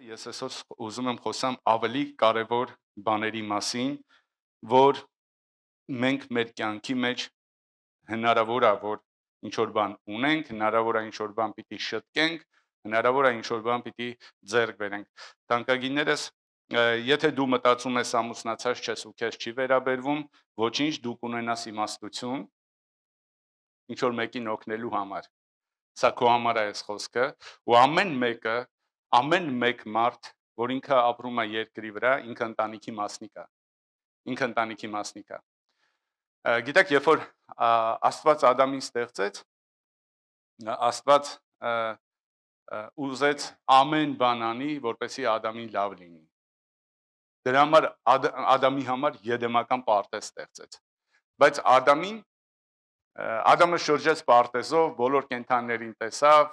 Ես այսօր ուզում եմ խոսամ ավելի կարևոր բաների մասին, որ մենք մեր կյանքի մեջ հնարավոր է, որ ինչ-որ բան ունենք, հնարավոր է ինչ-որ բան պիտի շտկենք, հնարավոր է ինչ-որ բան պիտի ձեռք բերենք։ Թանկագիններս, եթե դու մտածում ես ամուսնացած չես ու քեզ չի վերաբերվում, ոչինչ, դու կունենաս իմաստություն ինչ-որ մեկին օգնելու համար։ Սա քո համար է այս խոսքը, ու ամեն մեկ մարդ, որ ինքը ապրում է երկրի վրա, ինքը ընտանիքի մասնիկ է։ Ինքը ընտանիքի մասնիկ է։ Գիտեք, երբ որ Աստված Ադամին ստեղծեց, Աստված ուզեց ամեն բան անի, որպեսզի Ադամին լավ լինի։ Դրա համար Ադամի համար եդեմական պարտեզ ստեղծեց։ Բայց Ադամը շրջեց պարտեզով, բոլոր կենդանիներին տեսավ,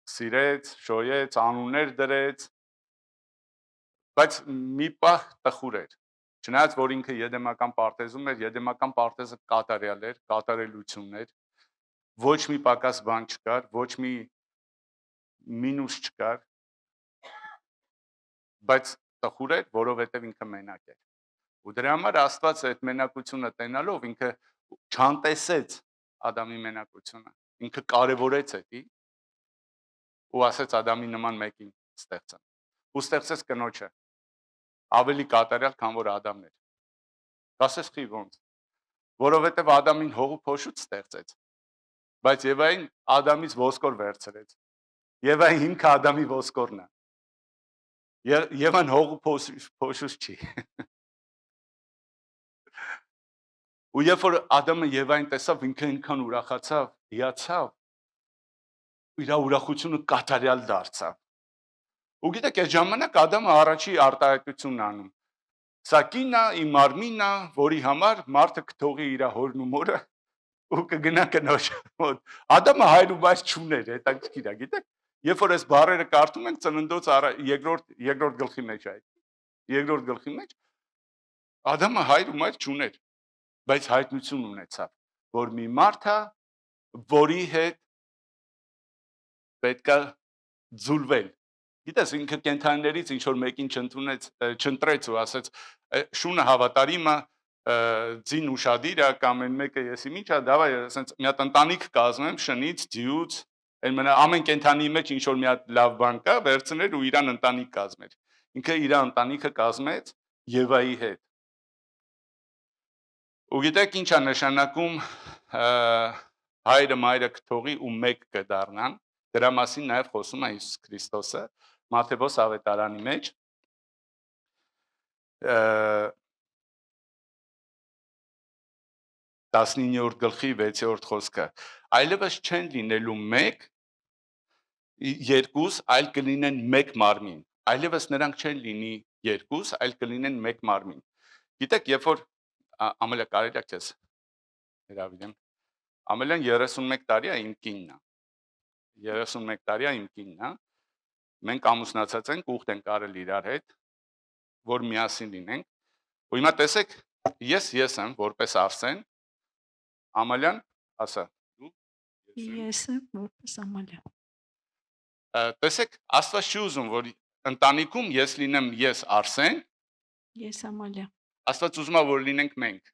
սիրեց, շոյեց, անուններ դրեց, բայց մի պահ տխուր էր։ Չնայած որ ինքը եդեմական պարտեզում էր, եդեմական պարտեզը կատարյալ էր, կատարելություն էր, ոչ մի պակաս բան չկար, ոչ մի մինուս չկար, բայց տխուր էր, որովհետև ինքը մենակ էր։ Ու դրա համար Աստված այդ մենակությունը տենալով ինքը չանտեսեց Ադամի մենակությունը, ինքը կարևորեց էդի ու ասեց Ադամի նման մեկին ստեղծեմ։ Ու ստեղծեց կնոջը, ավելի կատարյալ, քան որ Ադամն էր։ Կասես խի ոնց։ Որովհետև Ադամին հող ու փոշուց ստեղծեց, բայց Եվային Ադամից ոսկոր վերցրեց։ Եվայի հիմքը Ադամի ոսկորն է։ Եվան հող ու փոշուց չի։ Ու երբ որ Ադամը Եվային տեսավ, ինքը այնքան ուրախացավ, հիացավ, իր ուրախությունը կատարյալ դարձավ։ Ու գիտեք, այս ժամանակ Ադամը առաջի արտահայտությունն անում։ Սա կինն է, իմ մարմինն է, որի համար մարդը կթողի իր հորն ու մորը ու կգնա կնոջ մոտ։ Ադամը հայր ու մայր չուներ, հետաքրքիր է, գիտեք։ Երբ որ այս բառերը կարդում ենք ծննդոց երկրորդ գլխի մեջ այդ։ Երկրորդ գլխի մեջ Ադամը հայր ու մայր չուներ, բայց հայտնություն ունեցավ, որ մի մարդ է, որի հետ պետք է ձուլվել։ Գիտես, ինքը կենդանիներից ինչ որ մեկին չընտրեց ու ասեց շունը հավատարիմ է, ձին ուշադիր է, կամ այն մեկը եսի ինչ է, դավայ ասենց մի հատ ընտանիք կազմեմ շնից, ձիուց, ամեն կենդանի մեջ ինչ որ մի հատ լավ բան կա, վերցներ ու իրան ընտանիք կազմեր։ Ինքը իր ընտանիքը կազմեց Եվայի հետ։ Ու գիտեք ինչ է նշանակում հայրը մայրը կթողի ու մեկ կդառնան։ Դրա մասին նաև խոսում է Հիսուս Քրիստոսը Մատթեոս ավետարանի մեջ 19-րդ գլխի 6-րդ խոսքը։ Այլևս չեն լինելու մեկ, երկուս, այլ կլինեն մեկ մարմին։ Այլևս նրանք չեն լինի երկուս, այլ կլինեն մեկ մարմին։ Գիտեք, երբ որ Ամելիա կարելի է քեզ հրավիրեմ։ Ամելիան 31 տարի է, իմ կինն է։ 31 տարի է, իմ կինն է։ Մենք ամուսնացած ենք, ուխտ ենք արել իրար հետ, որ միասին լինենք։ Ու հիմա տեսեք, ես եմ, որպես Արսեն, Ամալյան, ասա, դու։ Ես եմ, որպես Ամալյան։ Տեսեք, Աստված չի ուզում, որ ընտանիքում ես լինեմ ես Արսեն, Ես Ամալյան։ Աստված ուզում է, որ լինենք մենք։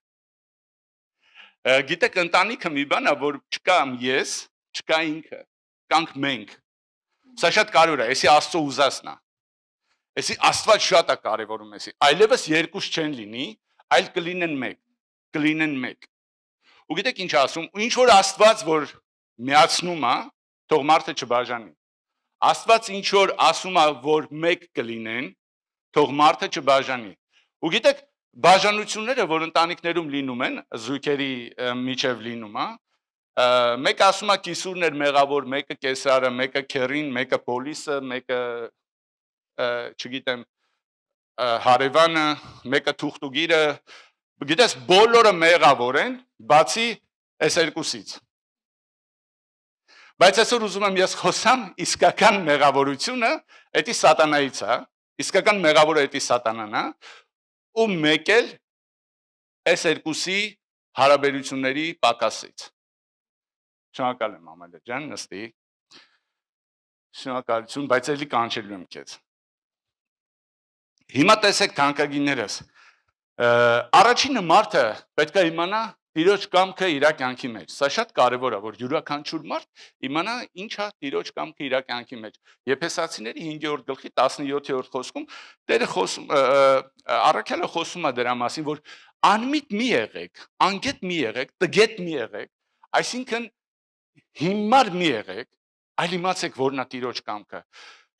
Գիտեք, ընտանիքը մի բան է, որ չկա ես, չկա ինքը, կանք մենք։ Սա շատ կարևոր է, էսի Աստծո ուզածն է։ Էսի Աստված շատ է կարևորում էսի։ Այլևս երկուս չեն լինի, այլ կլինեն մեկ։ Ու գիտեք ինչ ասում, ինչ որ Աստված որ միացնում է, թող մարդը չբաժանի։ Աստված ինչ որ ասում է, որ մեկ կլինեն, թող մարդը չբաժանի։ Ու գիտեք, բաժանությունները, որ ընտանիքներում լինում են, զույգերի միջև լինում է, մեկը ասում է կիսուրն էր մեղավոր, մեկը կեսարը, մեկը քերին, մեկը պոլիսը, մեկը չգիտեմ հարևանը, մեկը թուղթուգիրը, գիտես բոլորը մեղավոր են, բացի այս երկուսից։ Բայց այսօր ուզում եմ ես խոսամ իսկական մեղավորությունը, դա սատանայից է, իսկական մեղավորը դա սատանան է, ու մեկ էլ այս երկուսի հարաբերությունների պակասից։ Շնորհակալ եմ Ամալիա ջան, նստի։ Շնորհակալություն, բայց էլի կանչելու եմ քեզ։ Հիմա տեսեք թանկագիններս։ Առաջինը մարդը պետք է իմանա Տիրոջ կամքը իր կյանքի մեջ։ Սա շատ կարևոր է, որ յուրաքանչյուր մարդ իմանա ինչ է Տիրոջ կամքը իր կյանքի մեջ։ Եփեսացիների 5-րդ գլխի 17-րդ խոսքում Տերը առաքյալը խոսում է դրա մասին, որ անմիտ մի եղեք, անգետ մի եղեք, տգետ մի եղեք, այսինքն հիմար մի եղեք, այլ իմացեք որն է Տիրոջ կամքը։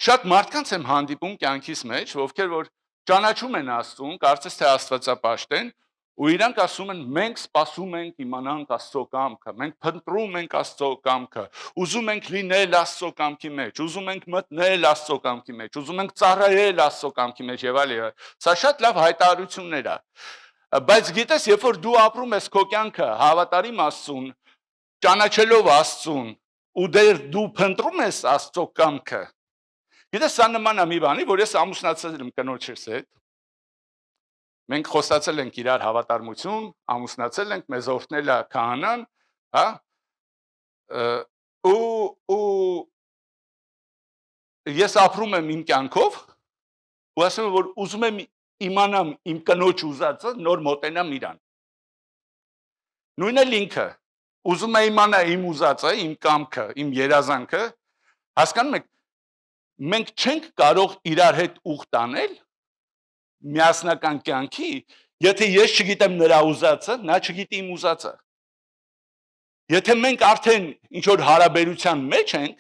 Շատ մարդկանց եմ հանդիպում կյանքիս մեջ, ովքեր որ ճանաչում են Աստծուն, կարծես թե աստվածապաշտ են, ու իրանք ասում են մենք սպասում ենք իմանանք Աստծո կամքը, մենք փնտրում ենք Աստծո կամքը, ուզում ենք լինել Աստծո կամքի մեջ, ուզում ենք մտնել Աստծո կամքի մեջ, ուզում ենք ծառայել Աստծո կամքի մեջ եւ այլն։ Սա շատ լավ հայտարարություններ է։ Բայց գիտես, երբ որ դու ապրում ես քո կյանքը հավատարիմ Աստծուն, ճանաչելով Աստծուն, ու դու փնտրում ես Աստծո կամքը, գիտես, սա նման է մի բանի, որ ես ամուսնացել եմ կնոջս հետ։ Մենք խոստացել ենք իրար հավատարմություն, ամուսնացել ենք, մեզ օրհնել է քահանան, հա? Ու ես ապրում եմ իմ կյանքով, ու ասում եմ, որ ուզում եմ իմանամ իմ կնոջ ուզածը, նոր մոտենամ իրան։ Նույնն էլ ինքը, ուզում է իմանա իմ ուզածը, իմ կամքը, իմ երազանքը, հասկանում եք, մենք չենք կարող իրար հետ ուղ տանել միասնական կյանքի, եթե ես չգիտեմ նրա ուզածը, նա չգիտի իմ ուզածը։ Եթե մենք արդեն ինչ-որ հարաբերության մեջ ենք,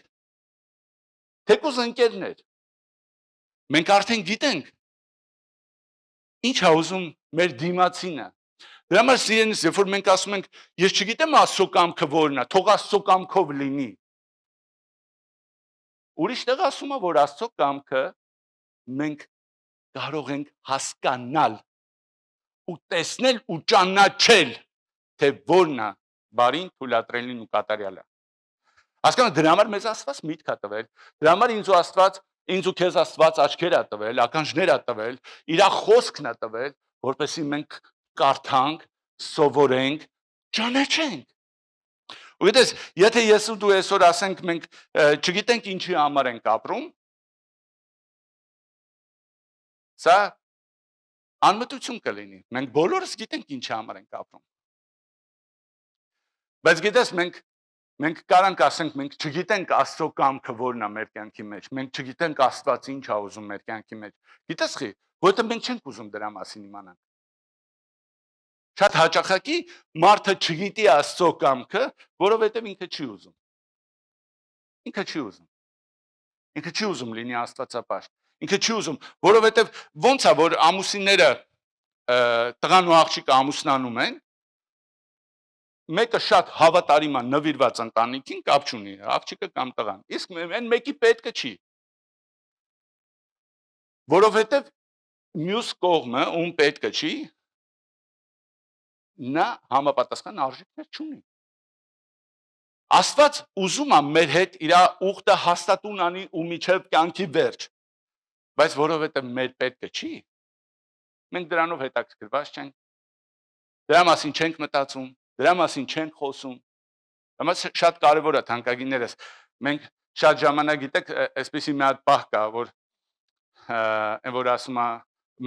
թեկուզ ընկերներ, մենք արդեն գիտենք ինչ է ուզում մեր դիմացինը։ Դրա համար սիրելիս, երբ որ մենք ասում ենք, ես չգիտեմ Աստծո կամքը որն է, թող Աստծո կամքով լինի։ Ուրիշ տեղ ասում է, որ Աստծո կամքը մենք կարող ենք հասկանալ ու տեսնել ու ճանաչել, թե որն է բարին, թույլատրելին ու կատարյալը։ Հասկանու՞մ, դրա համար մեզ Աստված միտք է տվել, դրա համար ինձ ու քեզ Աստված աչքեր է տվել, ականջներ է տվել, իր խոսքն է տվել, որպեսզի մենք կարդանք, սովորենք, ճանաչենք։ Ու գիտես, եթե ես ու դու այսօր ասենք մենք չգիտենք ինչի համար ենք ապրում, սա անմտություն կլինի։ Մենք բոլորս գիտենք ինչի համար ենք ապրում։ Բայց գիտես, մենք կարանք ասենք, մենք չգիտենք Աստծո կամքը որն է մեր կյանքի մեջ, մենք չգիտենք Աստված ինչ է ուզում մեր կյանքի մեջ։ Գիտես խի, որտեղ մենք չենք ուզում դրա մասին իմանալ։ Շատ հաճախակի մարդը չգիտի Աստծո կամքը, որովհետև ինքը չի ուզում։ Ինքը չի ուզում։ Ինքը չի ուզում լինի աստվածապաշտ։ Ինքը չի ուզում, որովհետև ոնց է, որ ամուսինները տղան ու աղջիկը ամուսնանում են, մեկը շատ հավատարիմ է նվիրված ընտանիքին, կապ չունի, աղջիկը կամ տղան։ Իսկ այն մեկի պետքը չի։ Որովհետև մյուս կողմը, ում պետքը չի, նա համապատասխան արժեքներ չունի։ Աստված ուզում է մեր հետ իր ուխտը հաստատուն անի ու միջև կյանքի վերջ, բայց որովհետև մեր պետքը չի, մենք դրանով հետաքրքրված չենք, դրա մասին չենք մտածում, դրա մասին չենք խոսում, դրա շատ կարևոր է թանկագիններս, մենք շատ ժամանակ գիտեք, այսպեսի մի հատ պահ կա, որ ասում է,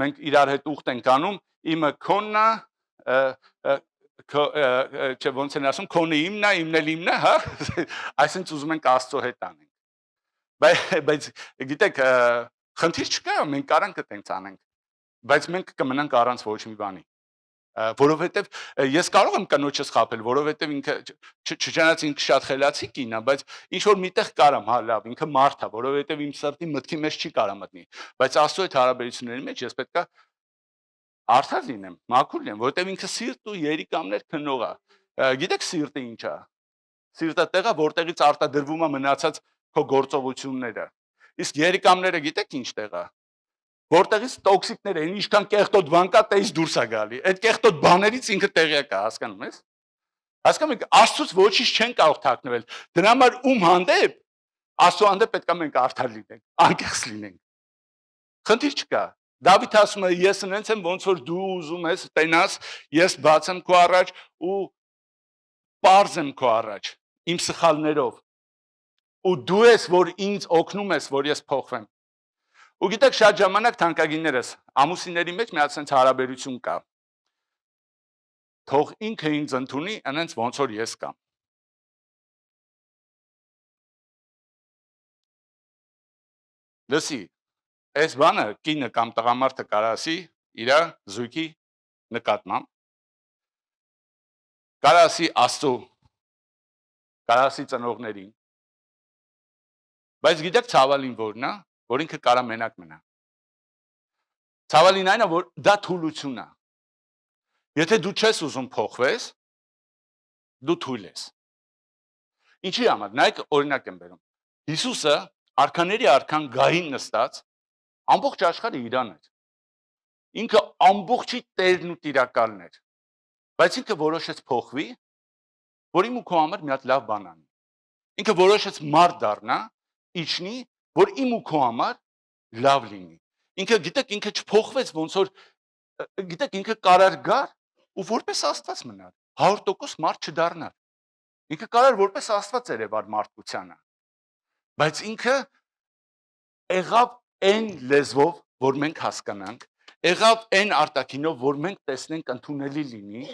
մենք իրար հետ ուխտ ենք անում, իմը քոնն է, չէ ոնց են ասում, քոնը իմն է, իմն էլ իմն է, հա, այսինքն ուզում ենք Աստծո հետ անենք։ Բայց գիտեք, խնդիր չկա, մենք կարանք այդպես անենք, բայց մենք կմնանք առանց ոչ մի բանի։ Որովհետև ես կարող եմ կնոջս խաբել, որովհետև ինքը չճանաց ինքը շատ խելացի կին է, բայց ինչ որ միտեղ կարամ, հա լավ, ինքը մարդ է, որովհետև իմ սրտի մտքի մեջ չի կարա մտնի, բայց Աստծո հետ հարաբերությունների մեջ ես պետքա արդար լինեմ, մաքուր լինեմ, որովհետև ինքը սիրտ ու երիկամներ քնող է։ Գիտեք սիրտը ինչ է։ Սիրտը տեղը, որտեղից արտադրվում է մնացած քո գործողությունները։ Իսկ երիկամները գիտեք ինչ տեղ է։ Որտեղից տոքսիկներ են, ինչքան կեղտոտ բան կա, տես դուրս է գալի։ Այդ կեղտոտ բաներից ինքը տեղյակ է, հասկանում ես։ Հասկանում եք, Աստծուց ոչինչ չեն կարող թաքնվել։ Դրա համար ում հանդեպ, Աստծո հանդեպ պետք է մենք արդար լինենք, անկեղծ լինենք։ Խնդիր չկա։ Դավիթ ասում է, ես նենց եմ, ոնց որ դու ուզում ես տենաս, ես բաց եմ քո առաջ ու պարզ եմ քո առաջ, իմ սխալներով։ Ու դու ես, որ ինձ օգնում ես, որ ես փոխվեմ։ Ու գիտեք, շատ ժամանակ թանկագիններս ամուսինների մեջ մի հատ sense հարաբերություն կա։ Թող ինքը ինձ ընդունի, այնց ոնց որ ես կամ։ Լսի, այս բանը կինը կամ տղամարդը կարա ասի իր զույգի նկատմամբ, կարա ասի Աստծո, կարա ասի ծնողներին, բայց գիտեք ցավալին որն է, որ ինքը կարա մենակ մնա։ Ցավալին այն է, որ դա թուլություն է։ Եթե դու չես ուզում փոխվես, դու թույլ ես։ Ինչի համար, նայեք օրինակ եմ բերում։ Հիսուսը արքաների արքան գահին նստած, ամբողջ աշխարհը իրան էր։ Ինքը ամբողջի տերն ու տիրակալն էր։ Բայց ինքը որոշեց փոխվի, որ իմ ու քո համար մի հատ լավ բան անի։ Ինքը որոշեց մարդ դառնա, իջնի, որ իմ ու քո համար լավ լինի։ Ինքը գիտեք, ինքը չփոխվեց, ոնց որ գիտեք, ինքը կարար գար ու որպես Աստված մնար, 100% մարդ չդառնար։ Ինքը կարար որպես Աստված երևար մարդկությանը։ Բայց ինքը եղավ այն լեզվով, որ մենք հասկանանք, եղավ այն արտաքինով, որ մենք տեսնենք ընդունելի լինի,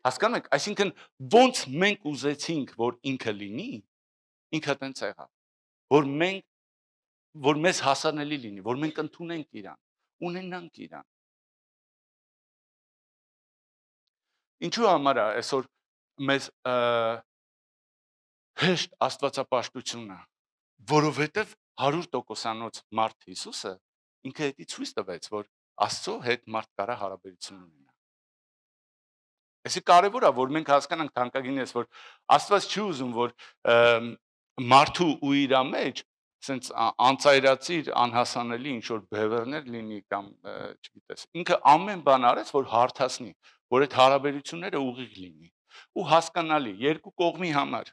հասկանում եք, այսինքն ոնց մենք ուզեցինք, որ ինքը լինի, ինքը տենց եղավ, որ մեզ հասանելի լինի, որ մենք ընդունենք իրան, ունենանք իրան։ Ինչու համար է այսօր մեզ հեշտ աստվածապաշտությունը, որովհետև 100%-անոց մարդ Հիսուսը ինքը հետի ցույց տվեց, որ Աստծո հետ մարդ կարա հարաբերություն ունենա։ Այսի կարևոր է, որ մենք հասկանանք թանկագինես, որ Աստված չի ուզում, որ մարդու ու իր մեջ սենց անծայրացիր, անհասանելի ինչ որ բևեռներ լինի կամ չգիտես։ Ինքը ամեն բան արեց, որ հարթացնի, որ այդ հարաբերությունները ուղիղ լինի ու հասկանալի երկու կողմի համար։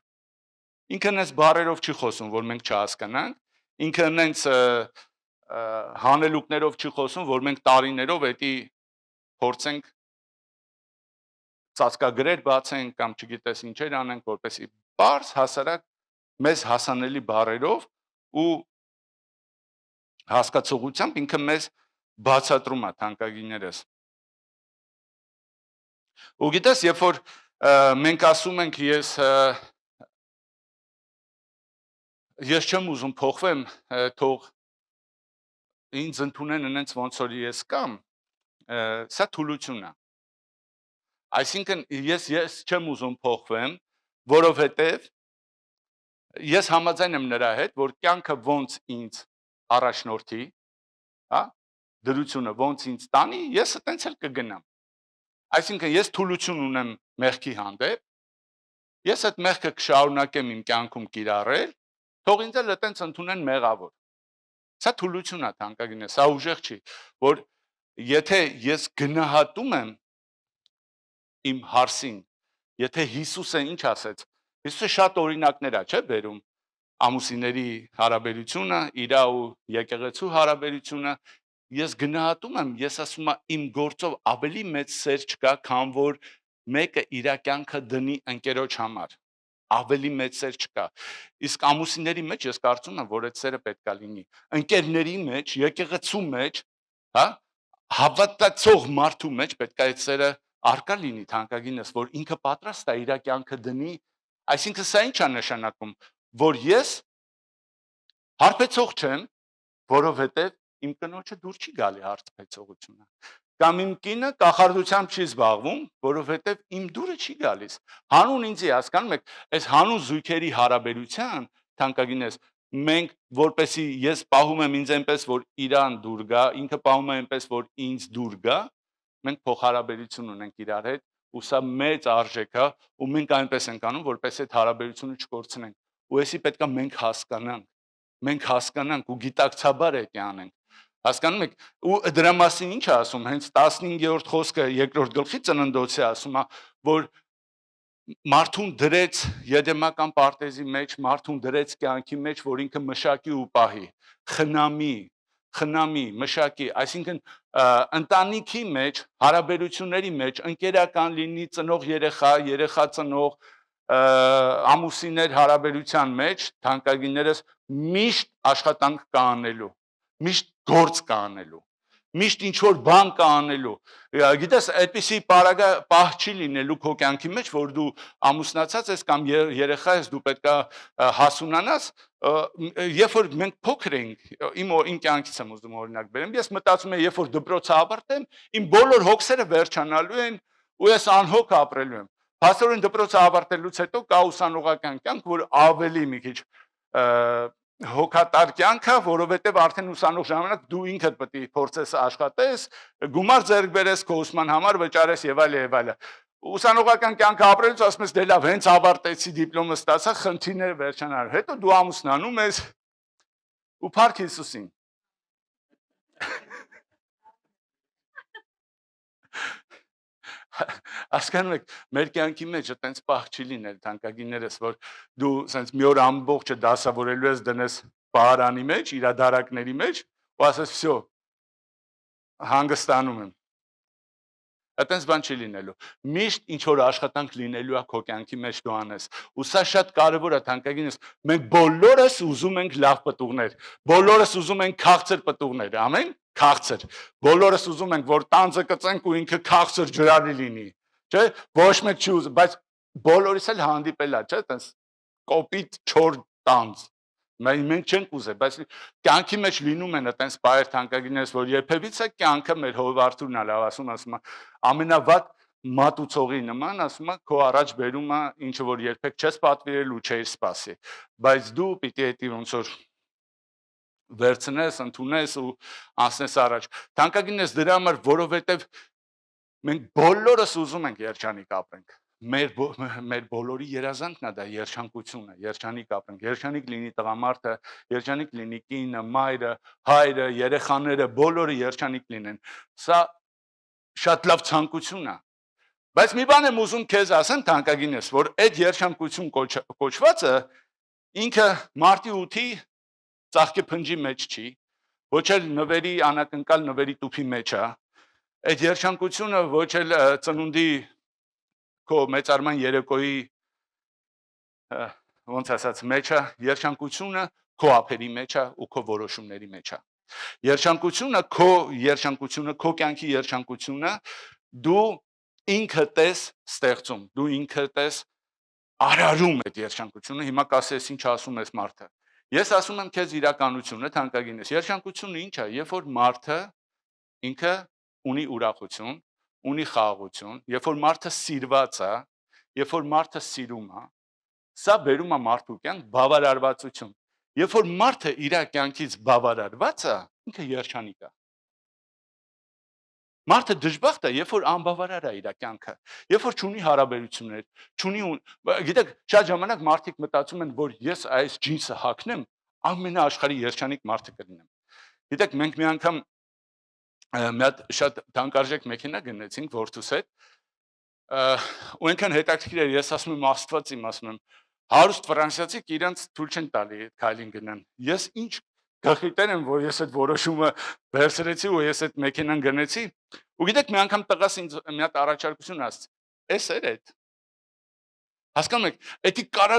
Ինքը նես բարերով չի խոսում, որ մենք չհասկանանք, ինքը նենց հանելուկներով չի խոսում, որ մենք տարիներով էդի փորձենք ծածկագրեր բացենք կամ չգիտես ինչեր անենք, որպեսի բարձ հասարակ մեզ հասանելի բարերով ու հասկացողությամբ ինքը մեզ բացատրում է թանկագիներս։ Ու գիտես, երբ որ մենք ասում ենք ես չեմ ուզում փոխվեմ, թող ինձ ընդունեն այնց ոնց որ ես կամ, սա թուլություն է։ Այսինքն ես չեմ ուզում փոխվեմ, որովհետև ես համաձայն եմ նրա հետ, որ կյանքը ոնց ինձ առաջնորդի, հա, դրությունը ոնց ինձ տանի, ես այտենց էլ կգնամ։ Այսինքն ես թուլություն ունեմ մեղքի հանդեպ, ես այդ մեղքը կշարունակեմ իմ կյանքում կիրառել, թող ինձ էլ այտենց ընդունեն մեղավոր։ Սա թուլություն է թանկագին է, սա ուժեղ չի, որ եթե ես գնահատում եմ իմ հարսին, եթե Հիսուսը ինչ ասեց, Հիսուսը շատ օրինակներ է, չէ՞ բերում, ամուսինների հարաբերությունը, իրա ու եկեղեցու հարաբերությունը, ես գնահատում եմ, ես ասում եմ իմ գործով ավելի մեծ սեր չկա, քան որ մեկը իր կյանքը դնի ընկերոջ համար, ավելի մեծ սեր չկա, իսկ ամուսինների մեջ ես կարծում եմ, որ այդ սերը պետք է լինի, ընկերների մեջ, եկեղեցու մեջ, հա, հավատացող մարդու մեջ պետք է այդ սերը արկա լինի թանկագինս, որ ինքը պատրաստ է իր կյանքը դնի, այսինքն սա ինչ է նշանակում, որ ես հարբեցող չեմ, որովհետև իմ կնոջը դուր չի գալի հարբեցողությունը, կամ իմ կինը կախարդությամբ չի զբաղվում, որովհետև իմ դուրը չի գալիս, հանուն ինձի հասկանում եք, այս հանուն զույգերի հարաբերության թանկագինես, մենք որպեսի ես պահում եմ ինձ այնպես, որ իրան դուր գա, ինքը պահում է այնպես, որ ինձ դուր գա, մենք փոխհարաբերություն ունենք իրար հետ, ու սա մեծ արժեք է, ու մենք այնպես ենք անում, որպես այդ հարաբերությունը չկորցնենք, ու էսի պետք է մենք հասկանանք ու գիտակցաբար էդի անենք, հասկանում եք, ու դրա մասին ինչ է ասում, հենց 15-րդ խոսքը երկրորդ գլխի ծննդոցի ասում է, որ մարդուն դրեց եդեմական պարտեզի մեջ, մարդուն դրեց կյանքի մեջ, որ ինքը մշակի ու պահի, խնամի, մշակի, այսինքն ընտանիքի մեջ, հարաբերությունների մեջ, ընկերական լինի, ծնող երեխա, երեխա ծնող, ամուսիններ հարաբերության մեջ, թանկագիններս միշտ աշխատանք կա անելու, Միշտ գործ կա անելու։ Միշտ ինչ որ բան կա անելու։ Գիտես, այդպիսի պահ չի լինելու քո կյանքի մեջ, որ դու ամուսնացած ես կամ երեխա ես, դու պետքա հասունանաս, երբ որ մենք փոքր էինք, իմ կյանքից եմ ուզում օրինակ բերեմ, ես մտածում եմ, երբ որ դպրոցը ավարտեմ, իմ բոլոր հոգսերը վերջանալու են ու ես անհոգ ապրելու եմ։ Փաստորեն դպրոցը ավարտելուց հետո կա ուսանողական կյանք, որ ավելի մի քիչ հոգատար կյանք է, որովհետև արդեն ուսանող ժամանակ դու ինքդ պետք է փորձես աշխատես, գումար ձեռք բերես քո ուսման համար, վճարես եւ այլ եւ այլ։ Ուսանողական կյանքը ապրելուց ասում ես դե լավ, հենց ավարտեցի, դիպլոմը ստացա, խնդիրները վերջանալու։ Հետո դու ամուսնանում ես ու փառք Հիսուսին։ Հասկանում եք, մեր կյանքի մեջ այտենց պահ չի լինել, թանկագիններս, որ դու ասես մի օր ամբողջը դասավորելու ես դնես պահարանի մեջ, իրադարակների մեջ, ու ասես վсё, հանգստանում եմ։ Այտենց բան չի լինելու։ Միշտ ինչ որ աշխատանք լինելու է քո կյանքի մեջ դու անես։ Ու սա շատ կարևոր է, թանկագինս, մենք բոլորս ուզում ենք լավ պտուղներ, բոլորս ուզում ենք քաղցր պտուղներ, ամեն։ Քաղցր։ Բոլորս ուզում ենք, որ տանձը կծենք ու ինքը քաղցր ջրալի լինի, չէ՞։ Ոչ մեկ չի ուզում, բայց բոլորիս էլ հանդիպել է, չէ՞, տես կոպիտ չոր տանձ։ Մենք չենք ուզել, բայց կյանքի մեջ լինում են այտենց բայր թանկագիններս, որ երբևիցե կյանքը մեր հովարտուրն է լավ ասում ամենավատ մատուցողի նման, ասում քո առաջ բերում է ինչը որ երբեք չես պատվիրել ու չէիր սպասի, բայց դու պիտի էդի ոնց որ վերցնես, ընդունես ու անցնես առաջ։ Թանկագիններս դրա համար, որովհետև մենք բոլորս ուզում ենք երջանիկ ապրենք։ Մեր բոլորի երազանքն է դա երջանկությունը, երջանիկ ապրենք, երջանիկ լինի տղամարդը, երջանիկ լինի կինը, մայրը, հայրը, երեխաները, բոլորը երջանիկ լինեն։ Սա շատ լավ ցանկություն է։ Բայց մի բան եմ ուզում քեզ ասեմ, թանկագինես, որ այդ երջանկություն կոչվածը ինքը մարտի 8-ի ծաղկի փնջի մեջ չի, ոչ էլ նվերի անակնկալ նվերի տուփի մեջ է։ Այդ երջանկությունը ոչ էլ ծնունդի քո մեծարման երեկոյի ոնց ասած մեջ է, երջանկությունը քո ափերի մեջ է ու քո որոշումների մեջ է։ Երջանկությունը, քո կյանքի երջանկությունը դու ինքդ ես ստեղծում, դու ինքդ ես արարում այդ երջանկությունը։ Հիմա կասես ինչ ասում ես մարդը։ Ես ասում եմ քեզ իրականությունը, թանկագինես։ Երջանկությունը ինչ է, երբ որ մարդը ինքը ունի ուրախություն, ունի խաղաղություն, երբ որ մարդը սիրված է, երբ որ մարդը սիրում է, սա բերում է մարդու կյանք բավարարվածություն։ Երբ որ մարդը իր կյանքից բավարարված է, ինքը երջանիկ է։ Մարդը դժբախտ է, երբ որ անբավարար է իր կյանքը, երբ որ չունի հարաբերություններ, գիտեք, շատ ժամանակ մարդիկ մտածում են, որ ես այս ջինսը հագնեմ, ամենաաշխարհի երջանիկ մարդը կլինեմ։ Գիտեք, մենք մի անգամ մի հատ շատ թանկարժեք մեքենա գնեցինք որդուս հետ, ու այնքան հետաքրքիր էր, ես ասում եմ Աստված իմ, ասում եմ, հարուստ ֆրանսիացիք իրանց թույլ չեն տալի այդ քայլին գնան։ Ես ինչ գլխիտեր եմ, որ ես այդ որոշումը վերցրեցի ու ես այդ մեքենան գնեցի, ու գիտեք, մի անգամ տղաս ինձ մի հատ առաջարկություն ասաց, էս էր այդ։ Հասկանում եք, էդի կարա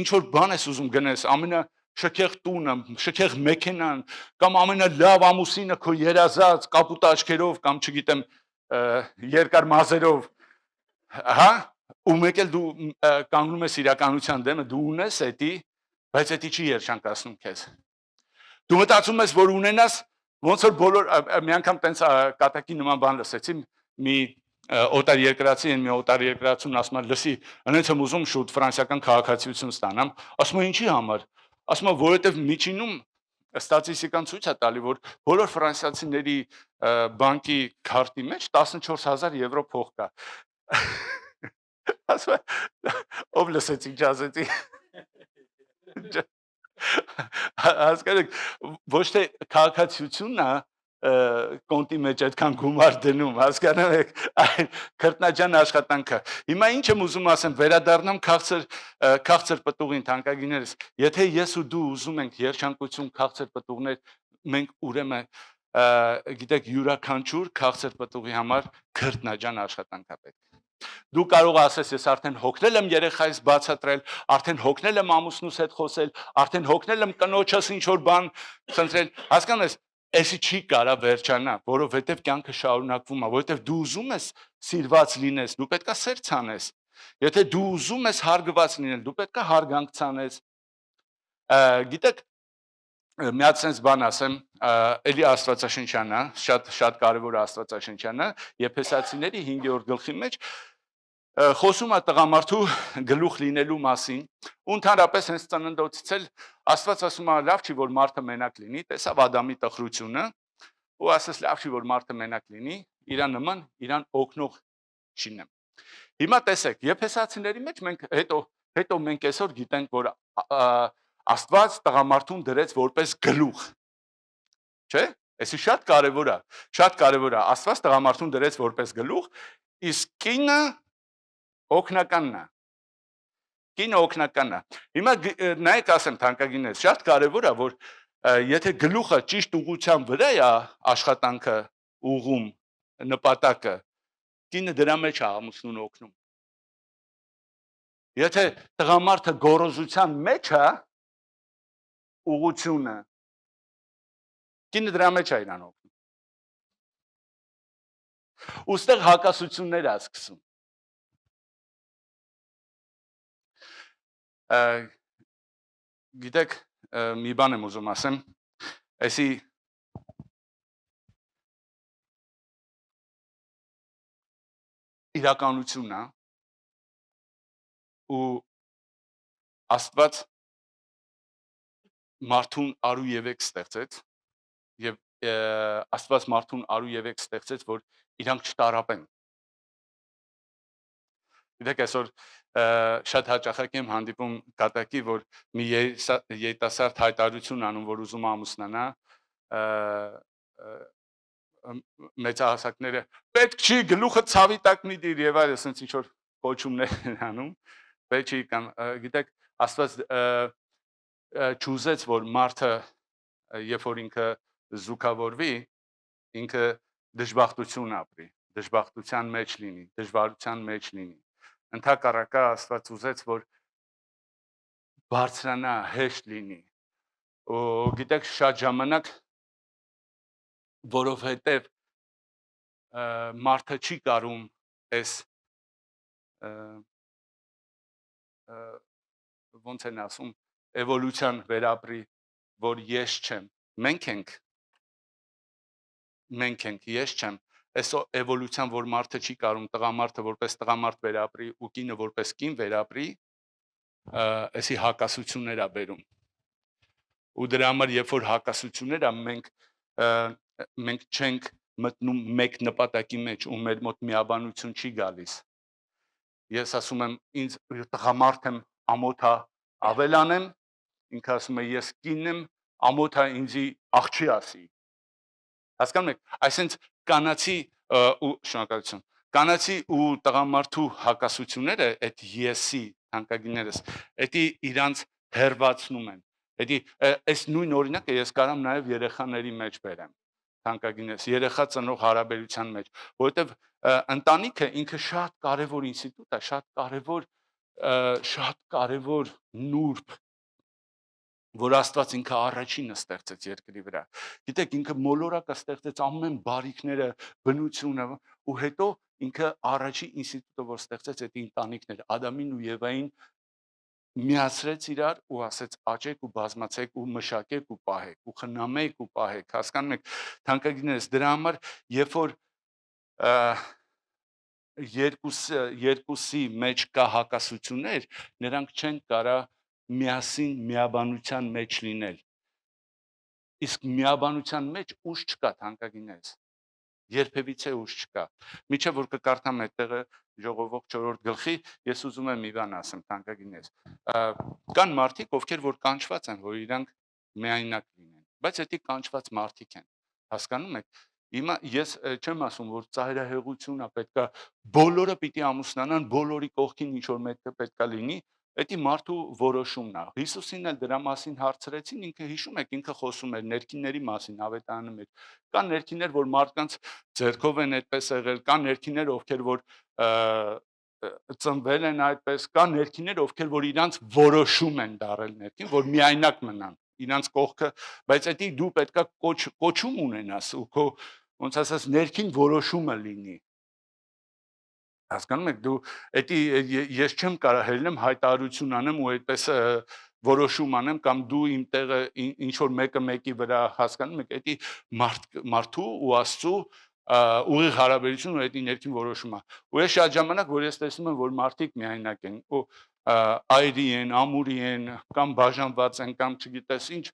ինչ որ բան ես ուզում գնես, ամենաշքեղ տունը, շքեղ մեքենան, կամ ամենալավ ամուսինը քո երազած կապուտ աչքերով կամ չգիտեմ երկար մազերով, հա, ու մեկ էլ դու կանգնում ես իրականության դեմը, դու ունես էդի, բայց էդի չի երջանկացնում քեզ։ Դու մտածում ես, որ ունենաս, ոնց որ բոլոր մի անգամ տենց կատակի նման բան լսեցի, մի օտար երկրացի են, մի օտար երկրացուն ասում է, լսի, հենց եմ ուզում շուտ ֆրանսիական քաղաքացիություն ստանամ, ասում է ինչի համար, ասում է, որովհետև միջինում ստատիստիկան ցույց է տալի, որ բոլոր ֆրանսիացիների բանկի քարտի մեջ 14000 եվրո փող կա։ Ասում է, ով լսեց ինչ ասեցի։ Հասկանում, ոչ թե քաղաքացիությունն է կոնտի մեջ այդքան գումար դնում, հասկանում եք, այլ քրտնաջան աշխատանքը։ Հիմա ինչ եմ ուզում ասեմ, վերադառնամ քաղցր պտուղին, թանկագիներս, եթե ես ու դու ուզում ենք երջանկություն, քաղցր պտուղներ, մենք ուրեմն գիտեք, յուրաքանչյուր քաղցր պտուղի համար քրտնաջան աշխատանք է պետք։ Դու կարող ասես, ես արդեն հոգնել եմ երեխայիս բացատրել, արդեն հոգնել եմ ամուսնուս հետ խոսել, արդեն հոգնել եմ կնոջս ինչ որ բան խնդրել, հասկանու ես, էսի չի կարա վերջանա, որովհետև կյանքը շարունակվում է, որովհետև դու ուզում ես սիրված լինես, դու պետքա սեր ցանես։ Եթե դու ուզում ես հարգված լինել, դու պետքա հարգանք ցանես։ Գիտեք, մի հատ sense բան ասեմ, էլի Աստվածաշնչյան է, շատ կարևոր Աստվածաշնչյան է, Եփեսացիների 5-րդ գլխի մեջ խոսում է տղամարդու գլուխ լինելու մասին, ու ընդհանրապես հենց ծննդոցից էլ Աստված ասում է, լավ չի, որ մարդը մենակ լինի, տեսավ Ադամի տխրությունը, ու ասես լավ չի, որ մարդը մենակ լինի, իրան նման, իրան օգնող չինեմ։ Հիմա տեսեք, Եփեսացիների մեջ մենք հետո մենք այսօր գիտենք, որ Աստված տղամարդուն դրեց որպես գլուխ, չէ՞։ Էսի շատ կարևոր է, շատ կարևոր է։ Աստված տղամարդուն դրեց որպես գլուխ, իսկ կինը օգնականն է։ Կինը օգնականն է։ Հիմա նայեք ասեմ թանկագիններ, շատ կարևոր է, որ եթե գլուխը ճիշտ ուղղության վրա է աշխատանքը ուղում նպատակը, կինը դրա մեջ է ամուսնուն օգնում։ Եթե տղամարդը գոռոզության մեջ է ուղղությունը, կինը դրա մեջ է իրան օգնում։ Ոստեղ հակասություններ է սկսում։ Գիտեք, մի բան եմ ուզում ասեմ, այսի իրականությունն է, ու Աստված մարդուն արու եվեք ստեղծեց, եւ Աստված մարդուն արու եվեք ստեղծեց, որ իրանք չտարապեն։ Գիտեք, այսօր շատ հաճախակ եմ հանդիպում կատակի, որ մի երիտասարդ հայտարարություն անում, որ ուզում ամուսնանա, մեծահասակները պետք չի գլուխը ցավի տակ մի դիր եւ այլ, ասենց ինչ որ կոչումներ են անում, պետք չի կամ գիտեք, Աստված չուզեց, որ մարդը երբ որ ինքը զուգավորվի, ինքը դժբախտություն ապրի, դժբախտության մեջ լինի, դժվարության մեջ լինի։ Ընդհակառակը Աստված ուզեց, որ բարձրանա, հեշտ լինի։ Ու գիտեք, շատ ժամանակ, որովհետև մարդը չի կարում այս ոնց են ասում, էվոլյուցիան վերապրի, որ ես չեմ, մենք ենք, ես չեմ, այս էվոլյուցիան, որ մարդը չի կարում տղամարդը որպես տղամարդ վերապրի ու կինը որպես կին վերապրի, այսի հակասություններ է բերում։ Ու դրա համար, երբ որ հակասություններ է, մենք չենք մտնում մեկ նպատակի մեջ ու մեր մոտ միաբանություն չի գալիս։ Ես ասում եմ, ինձ տղամարդ եմ, ամոթա ավելանեմ, ինքը ասում է, ես կին եմ, ամոթա ինձի աղջի ասի։ Հասկանում եք, այսինքն կանացի ու շնորհակալություն, կանացի ու տղամարդու հակասությունները, այդ եսի թանկագիններս, դա իրանց հերվածնում են։ Այս նույն օրինակը ես կարամ նաև երեխաների մեջ բերեմ, թանկագիններս, երեխա ծնող հարաբերության մեջ, որովհետև ընտանիքը ինքը շատ կարևոր ինստիտուտ է, շատ կարևոր նուրբ, որ Աստված ինքը առաջինը ստեղծեց երկրի վրա։ Գիտեք, ինքը մոլորակը ստեղծեց ամեն բարիքները, բնությունը, ու հետո ինքը առաջի ինստիտուտը, որ ստեղծեց, այդ ընտանիքն էր, Ադամին ու Եվային միացրեց իրար ու ասեց աճեք ու բազմացեք ու մշակեք ու պահեք ու խնամեք ու պահեք, հասկանում եք, թանկագիններս, դրա համար, երբ որ երկուսի մեջ կա հակասություններ, նրանք չեն կարա միասին միաբանության մեջ լինել։ Իսկ միաբանության մեջ ուժ չկա, թանկագիններս, երբևիցե ուժ չկա։ Միջև որ կկարդամ այդտեղը Ժողովող 4-րդ գլխի, ես ուզում եմ մի բան ասեմ, թանկագիններս։ Կան մարդիկ, ովքեր որ կանչված են, որ իրանք միայնակ լինեն, բայց դա կանչված մարդիկ են, հասկանում եք։ Հիմա ես չեմ ասում, որ ծայրահեղությունն է պետքա բոլորը պիտի ամուսնանան, բոլորի կողքին ինչ որ մեկը պետքա լինի, դա մարդու որոշումն է։ Հիսուսին էլ դրա մասին հարցրեցին, ինքը հիշում եք, ինքը խոսում էր ներքինների մասին ավետարանի մեջ։ Կան ներքիններ, որ մարդկանց ձեռքով են այդպես եղել, կան ներքիններ, ովքեր որ ծնվել են այդպես, կա ներքիններ, ովքեր որ իրանց որոշում են դարել ներքին, որ միայնակ մնան, իրանց կողքը, բայց դա դու պետքա կոչում ունենաս ու քո ոնց ասած ներքին որոշումը լինի։ Հասկանում եք, դու դա ես չեմ կարող հելնեմ հայտարարություն անեմ ու այդպես որոշում անեմ կամ դու իմ տեղը ինչ որ մեկը մեկի վրա հասկանում եք, դա մարդու ու Աստծու ուղիղ հարաբերություն ու դա ներքին որոշում է։ Ու ես շատ ժամանակ որ ես տեսնում եմ որ մարդիկ միայնակ են ու այրի են, ամուրի են կամ բաժանված են կամ չգիտես ինչ,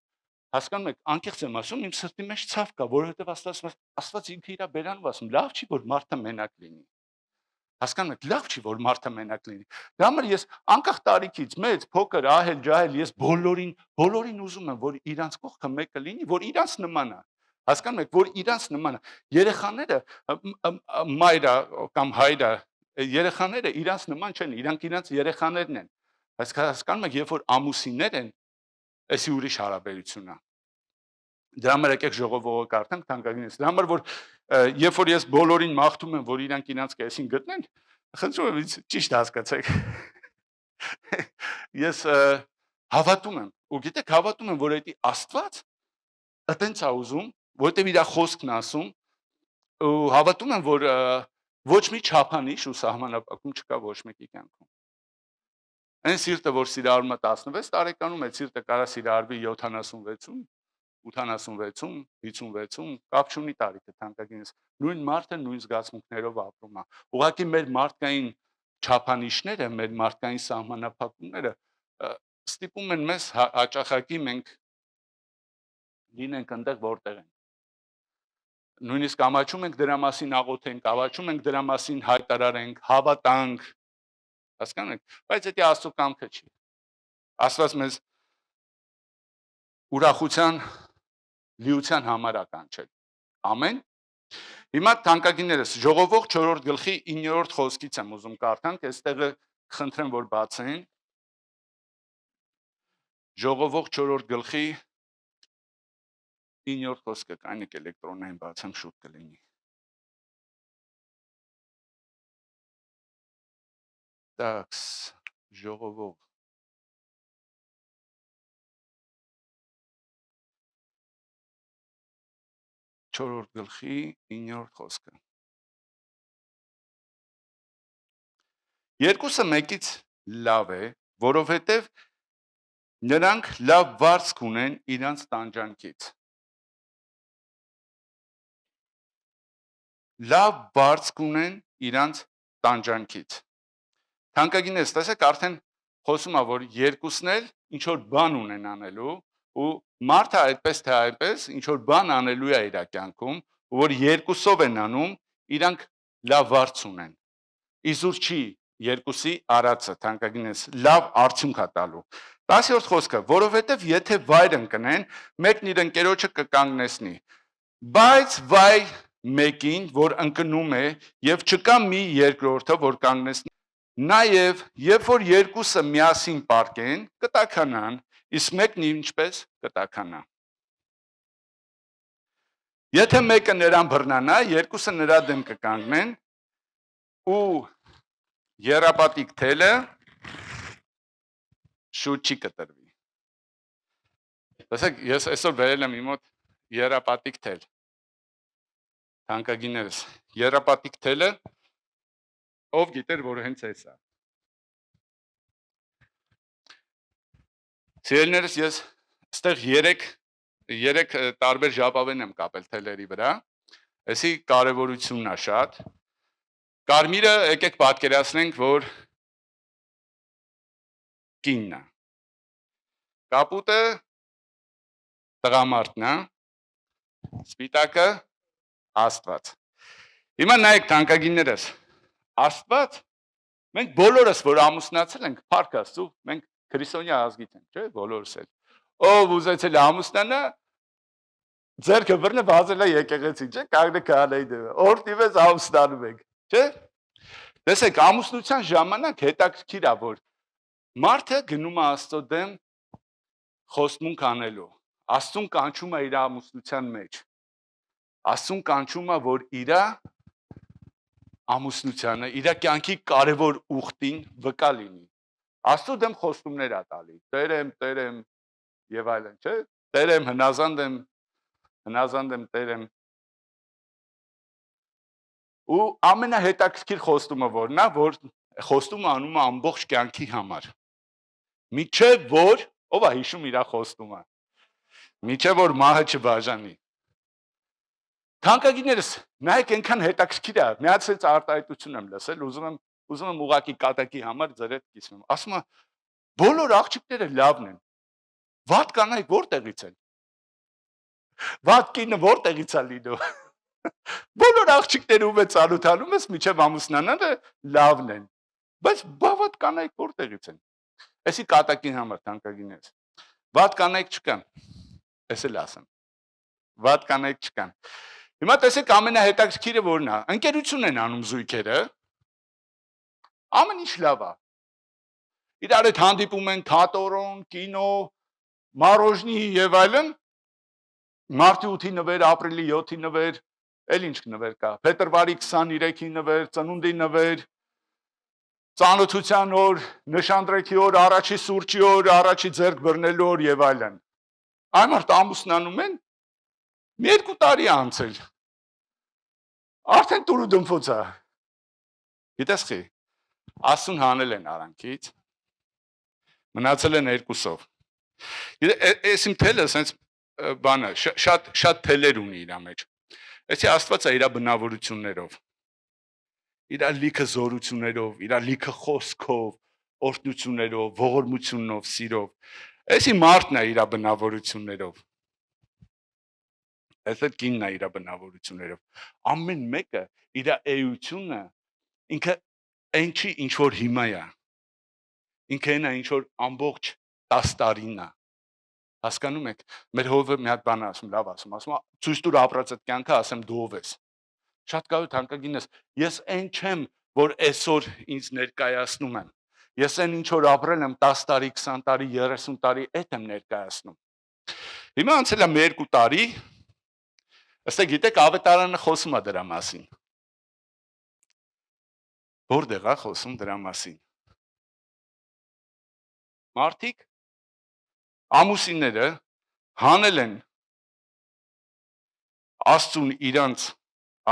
հասկանում եք, անկեղծ եմ ասում, իմ սրտի մեջ ցավ կա, որովհետև Աստված ինքը իր բերանով ասում, լավ չի որ մարդը մենակ լինի։ Հասկանում եք, լավ չի որ մարդը մենակ լինի։ Դա համար ես անկախ տարիքից մեծ, փոքր, ահել, ջահել, ես բոլորին ուզում եմ որ իրանց կողքը մեկը լինի, որ իրանց նման է։ Հասկանում եք, որ իրանց նման է։ Երեխաները մայրը կամ հայրը երեխաները իրանց նման չեն, իրանք իրանց երեխաներն են։ Բայց հասկանում եք, երբ որ ամուսիններ են, էսի ուրիշ հարաբերություն է։ Դրա համար եկեք ժողովողը կարդանք թանկագինս։ Դրա համար որ երբ որ ես բոլորին մաղթում եմ, որ իրանք իրանց կեսին գտնեն, խնդրում եմ ինձ ճիշտ հասկացեք։ Ես հավատում եմ, ու գիտեք, հավատում եմ, որ դա Աստված այտենց է ուզում, որտեղ իր խոսքն ասում, ու հավատում եմ, որ ոչ մի չափանիշ ու սահմանափակում չկա ոչ մեկի կյանքում։ Այն սիրտը, որ սիրարում է 16 տարեկանում, այդ սիրտը կարա սիրարվի 76-ում, 86-ում, 56-ում, կապ չունի տարիքը թանկագինս։ Նույն մարդը նույն զգացմունքներով ապրում է։ Ուղղակի մեր մարդկային չափանիշները, մեր մարդկային սահմանափակումները ստիպում են մեզ հաճախակի մենք լինենք այնտեղ, որտեղ ենք։ Նույնիսկ ամաչում ենք դրա մասին աղոթենք, ամաչում ենք դրա մասին հայտարարենք, հավատանք, հասկանում եք, բայց դա Աստծո կամքը չի։ Աստված մեզ ուրախության, լիության համար է կանչել։ Ամեն։ Հիմա թանկագիններս, Ժողովող 4-րդ գլխի 9-րդ խոսքից եմ ուզում կարդանք, այստեղը խնդրեմ որ բացեն։ Ժողովող 4-րդ գլխի 9-րդ խոսքը, կանեք էլեկտրոնային բացեմ շուտ կլինի։ Տաքս, Ժողովող 4-րդ գլխի 9-րդ խոսքը։ Երկուսը մեկից լավ է, որովհետև նրանք լավ վարձք ունեն իրանց տանջանքից։ Լավ վարձք ունեն իրանց տանջանքից։ Թանկագինես, տեսեք, արդեն խոսում է, որ երկուսն էլ ինչ որ բան ունեն անելու, ու մարդը այդպես թե այնպես ինչ որ բան անելու է իր կյանքում, որ երկուսով են անում, իրանք լավ վարձ ունեն։ Իզուր չի երկուսի արածը, թանկագինես, լավ արդյունք է տալու։ 10-րդ խոսքը, որովհետև եթե վայր ընկնեն, մեկն իր ընկերոջը կկանգնեցնի, բայց վայ մեկին, որ ընկնում է, եւ չկա մի երկրորդը, որ կանգնեցնի, նաեւ երբ որ երկուսը միասին պարկեն, կտաքանան, իսկ մեկն ինչպես կտաքանա։ Եթե մեկը նրան բռնանա, երկուսը նրա դեմ կկանգնեն ու եռապատիկ թելը շուտ չի կտրվի։ Տեսեք, ես այսօր վերել եմ իմ մոտ եռապատիկ թել։ Թանկագիններս, եռապատիկ թելը ով գիտեր, որ հենց էս է։ Սիրելիներս, ես այստեղ 3 տարբեր ժապավեն եմ կապել թելերի վրա։ Այսի կարևորությունն է շատ։ Կարմիրը եկեք պատկերացնենք, որ կինն է։ Կապուտը տղամարդն է, սպիտակը Աստված։ Հիմա նայեք թանկագիններս, Աստված, մենք բոլորս որ ամուսնացել ենք, փառք Աստծո, մենք քրիստոնյա ազգից ենք, չէ՞, բոլորս էլ։ Ով ուզեցել է ամուսնանա, ձեռքը բռնե վազել է եկեղեցի, չէ՞, կանգնե քահանայի դեմը։ Օրտիվես ամուսնանում ենք, չէ՞։ Տեսեք, ամուսնության ժամանակ հետաքրքիր է, որ մարդը գնում է Աստծո դեմ խոստմունք անելու։ Աստծուն կանչում է իր ամուսնության մեջ։ Աստծուն կանչում է, որ իր ամուսնությանը իր կյանքի կարևոր ուխտին վկա լինի։ Աստծո դեմ խոստումներ ա տալի։ Տերեմ եւ այլն, չէ՞։ Տերեմ, հնազանդ եմ, տերեմ։ Ու ամենահետաքրքիր խոստումը որն է, որ խոստումը անում է ամբողջ կյանքի համար։ Միչև որ, ով է հիշում իր խոստումը։ Միչև որ մահը չբաժանի։ Թանկագիններս, նայեք այնքան հետաքրքիր է, միացած արտահայտություն եմ լսել, ուզում եմ ուղակի կատակի համար ձեր հետ կիսվեմ։ Ասում է, բոլոր աղջիկները լավն են։ Վատ կանայք որտեղից են։ Վատ կինը որտեղից է լինում։ Բոլոր աղջիկները ում է ծանոթանում ես, միջև ամուսնանալը լավն են։ Բայց բավատ կանայք որտեղից են։ Էսի կատակին համար թանկագիններս։ Վատ կանայք չկան։ Էս էլ ասեմ։ Վատ կանայք չկան։ Հիմա տեսեք ամենահետաքրքիրը որն է։ Ընկերություն են անում զույգերը։ Ամեն ինչ լավ է։ Իրար հետ հանդիպում են թատրոն, կինո, մարոժնի եւ այլն։ Մարտի 8-ի նվեր, ապրիլի 7-ի նվեր, էլ ինչ նվեր կա։ Փետրվարի 23-ի նվեր, ծնունդի նվեր, ծանոթության օր, նշանдрեքի օր, առաջի սուրճի օր, առաջի ձեռք բռնելու օր եւ այլն։ Այն մարդ ամուսնանում են, մի 2 տարի անցել։ Արդեն տուրու դմփոց է։ Գիտես խի, ասուն հանել են արանքից, մնացել են 2-ով։ Այս իմ թելը սենց բանը, շատ թելեր ունի իր մեջ։ Էսի Աստված է իր բնավորություններով, իր լիքը զորություններով, իր լիքը խոսքով, օրհնություններով, ողորմությունով, սիրով։ Էսի մարդն է իր բնավորություններով։ Այս էլ կինն է իր բնավորություններով։ Ամեն մեկը իր էությունը ինքը այն չի, ինչ որ հիմա է։ Ինքը այն է, ինչ որ ամբողջ 10 տարին է։ Հասկանում եք, մեր հովը մի հատ բան ասում, լավ ասում, ցույց տուր ապրած այդ կյանքը, ասեմ դու ով ես։ Շատ կարևոր թանկագինս, ես այն չեմ, որ այսօր ինձ ներկայացնում եմ։ Ես այն ինչ որ ապրել եմ 10 տարի, 20 տարի, 30 տարի, այդ եմ ներկայացնում։ Հիմա անցել է 2 տարի, ըստ գիտեք, ավետարանը խոսում է դրա մասին։ Որտեղ է խոսում դրա մասին։ Մարդիկ ամուսինները հանել են Աստծուն իրանց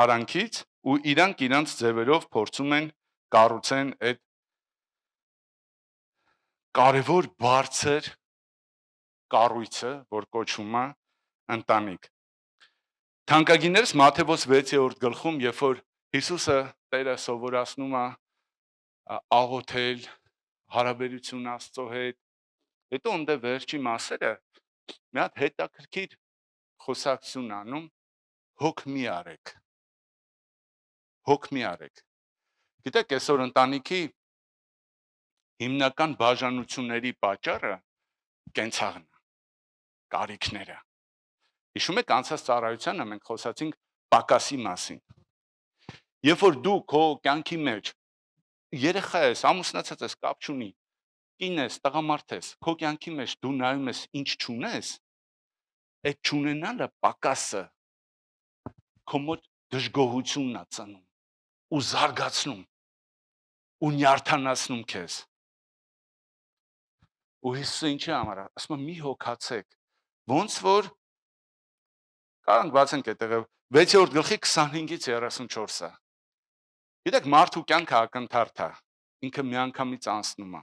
արանքից ու իրանք իրանց ձևերով փորձում են կառուցեն այդ կարևոր բարձր կառույցը, որ կոչվում է ընտանիք։ Թանկագիններս Մատթեոս 6-րդ գլխում, երբ որ Հիսուսը Տերը սովորացնում է աղոթել, հարաբերություն Աստծո հետ, հետո ընդ վերջի մասերը մի հատ հետաքրքիր խոսակցություն անում, հոգ մի արեք։ Հոգ մի արեք։ Գիտեք, այսօր ընտանիքի հիմնական բաժանությունների պատճառը կենցաղն է, կարիքները։ Հիշում եք անցած ծառայությանը մենք խոսացինք պակասի մասին։ Երբ որ դու քո կյանքի մեջ երեխա ես, ամուսնացած ես, կապ չունի, կին ես, տղամարդ ես, քո կյանքի մեջ դու նայում ես ինչ չունես, այդ չունենալը պակասը քո մոտ դժգոհությունն է ծնում ու զարգացնում ու նյարդանացնում քեզ։ Ու Հիսուսը ինչի համար ասում է մի հոգացեք, ոնց որ Կարանք բացենք այդտեղը 6-րդ գլխի 25-ից 34-ը։ Գիտեք, մարդու կյանքը ակնթարթ է, ինքը միանգամից անցնում է։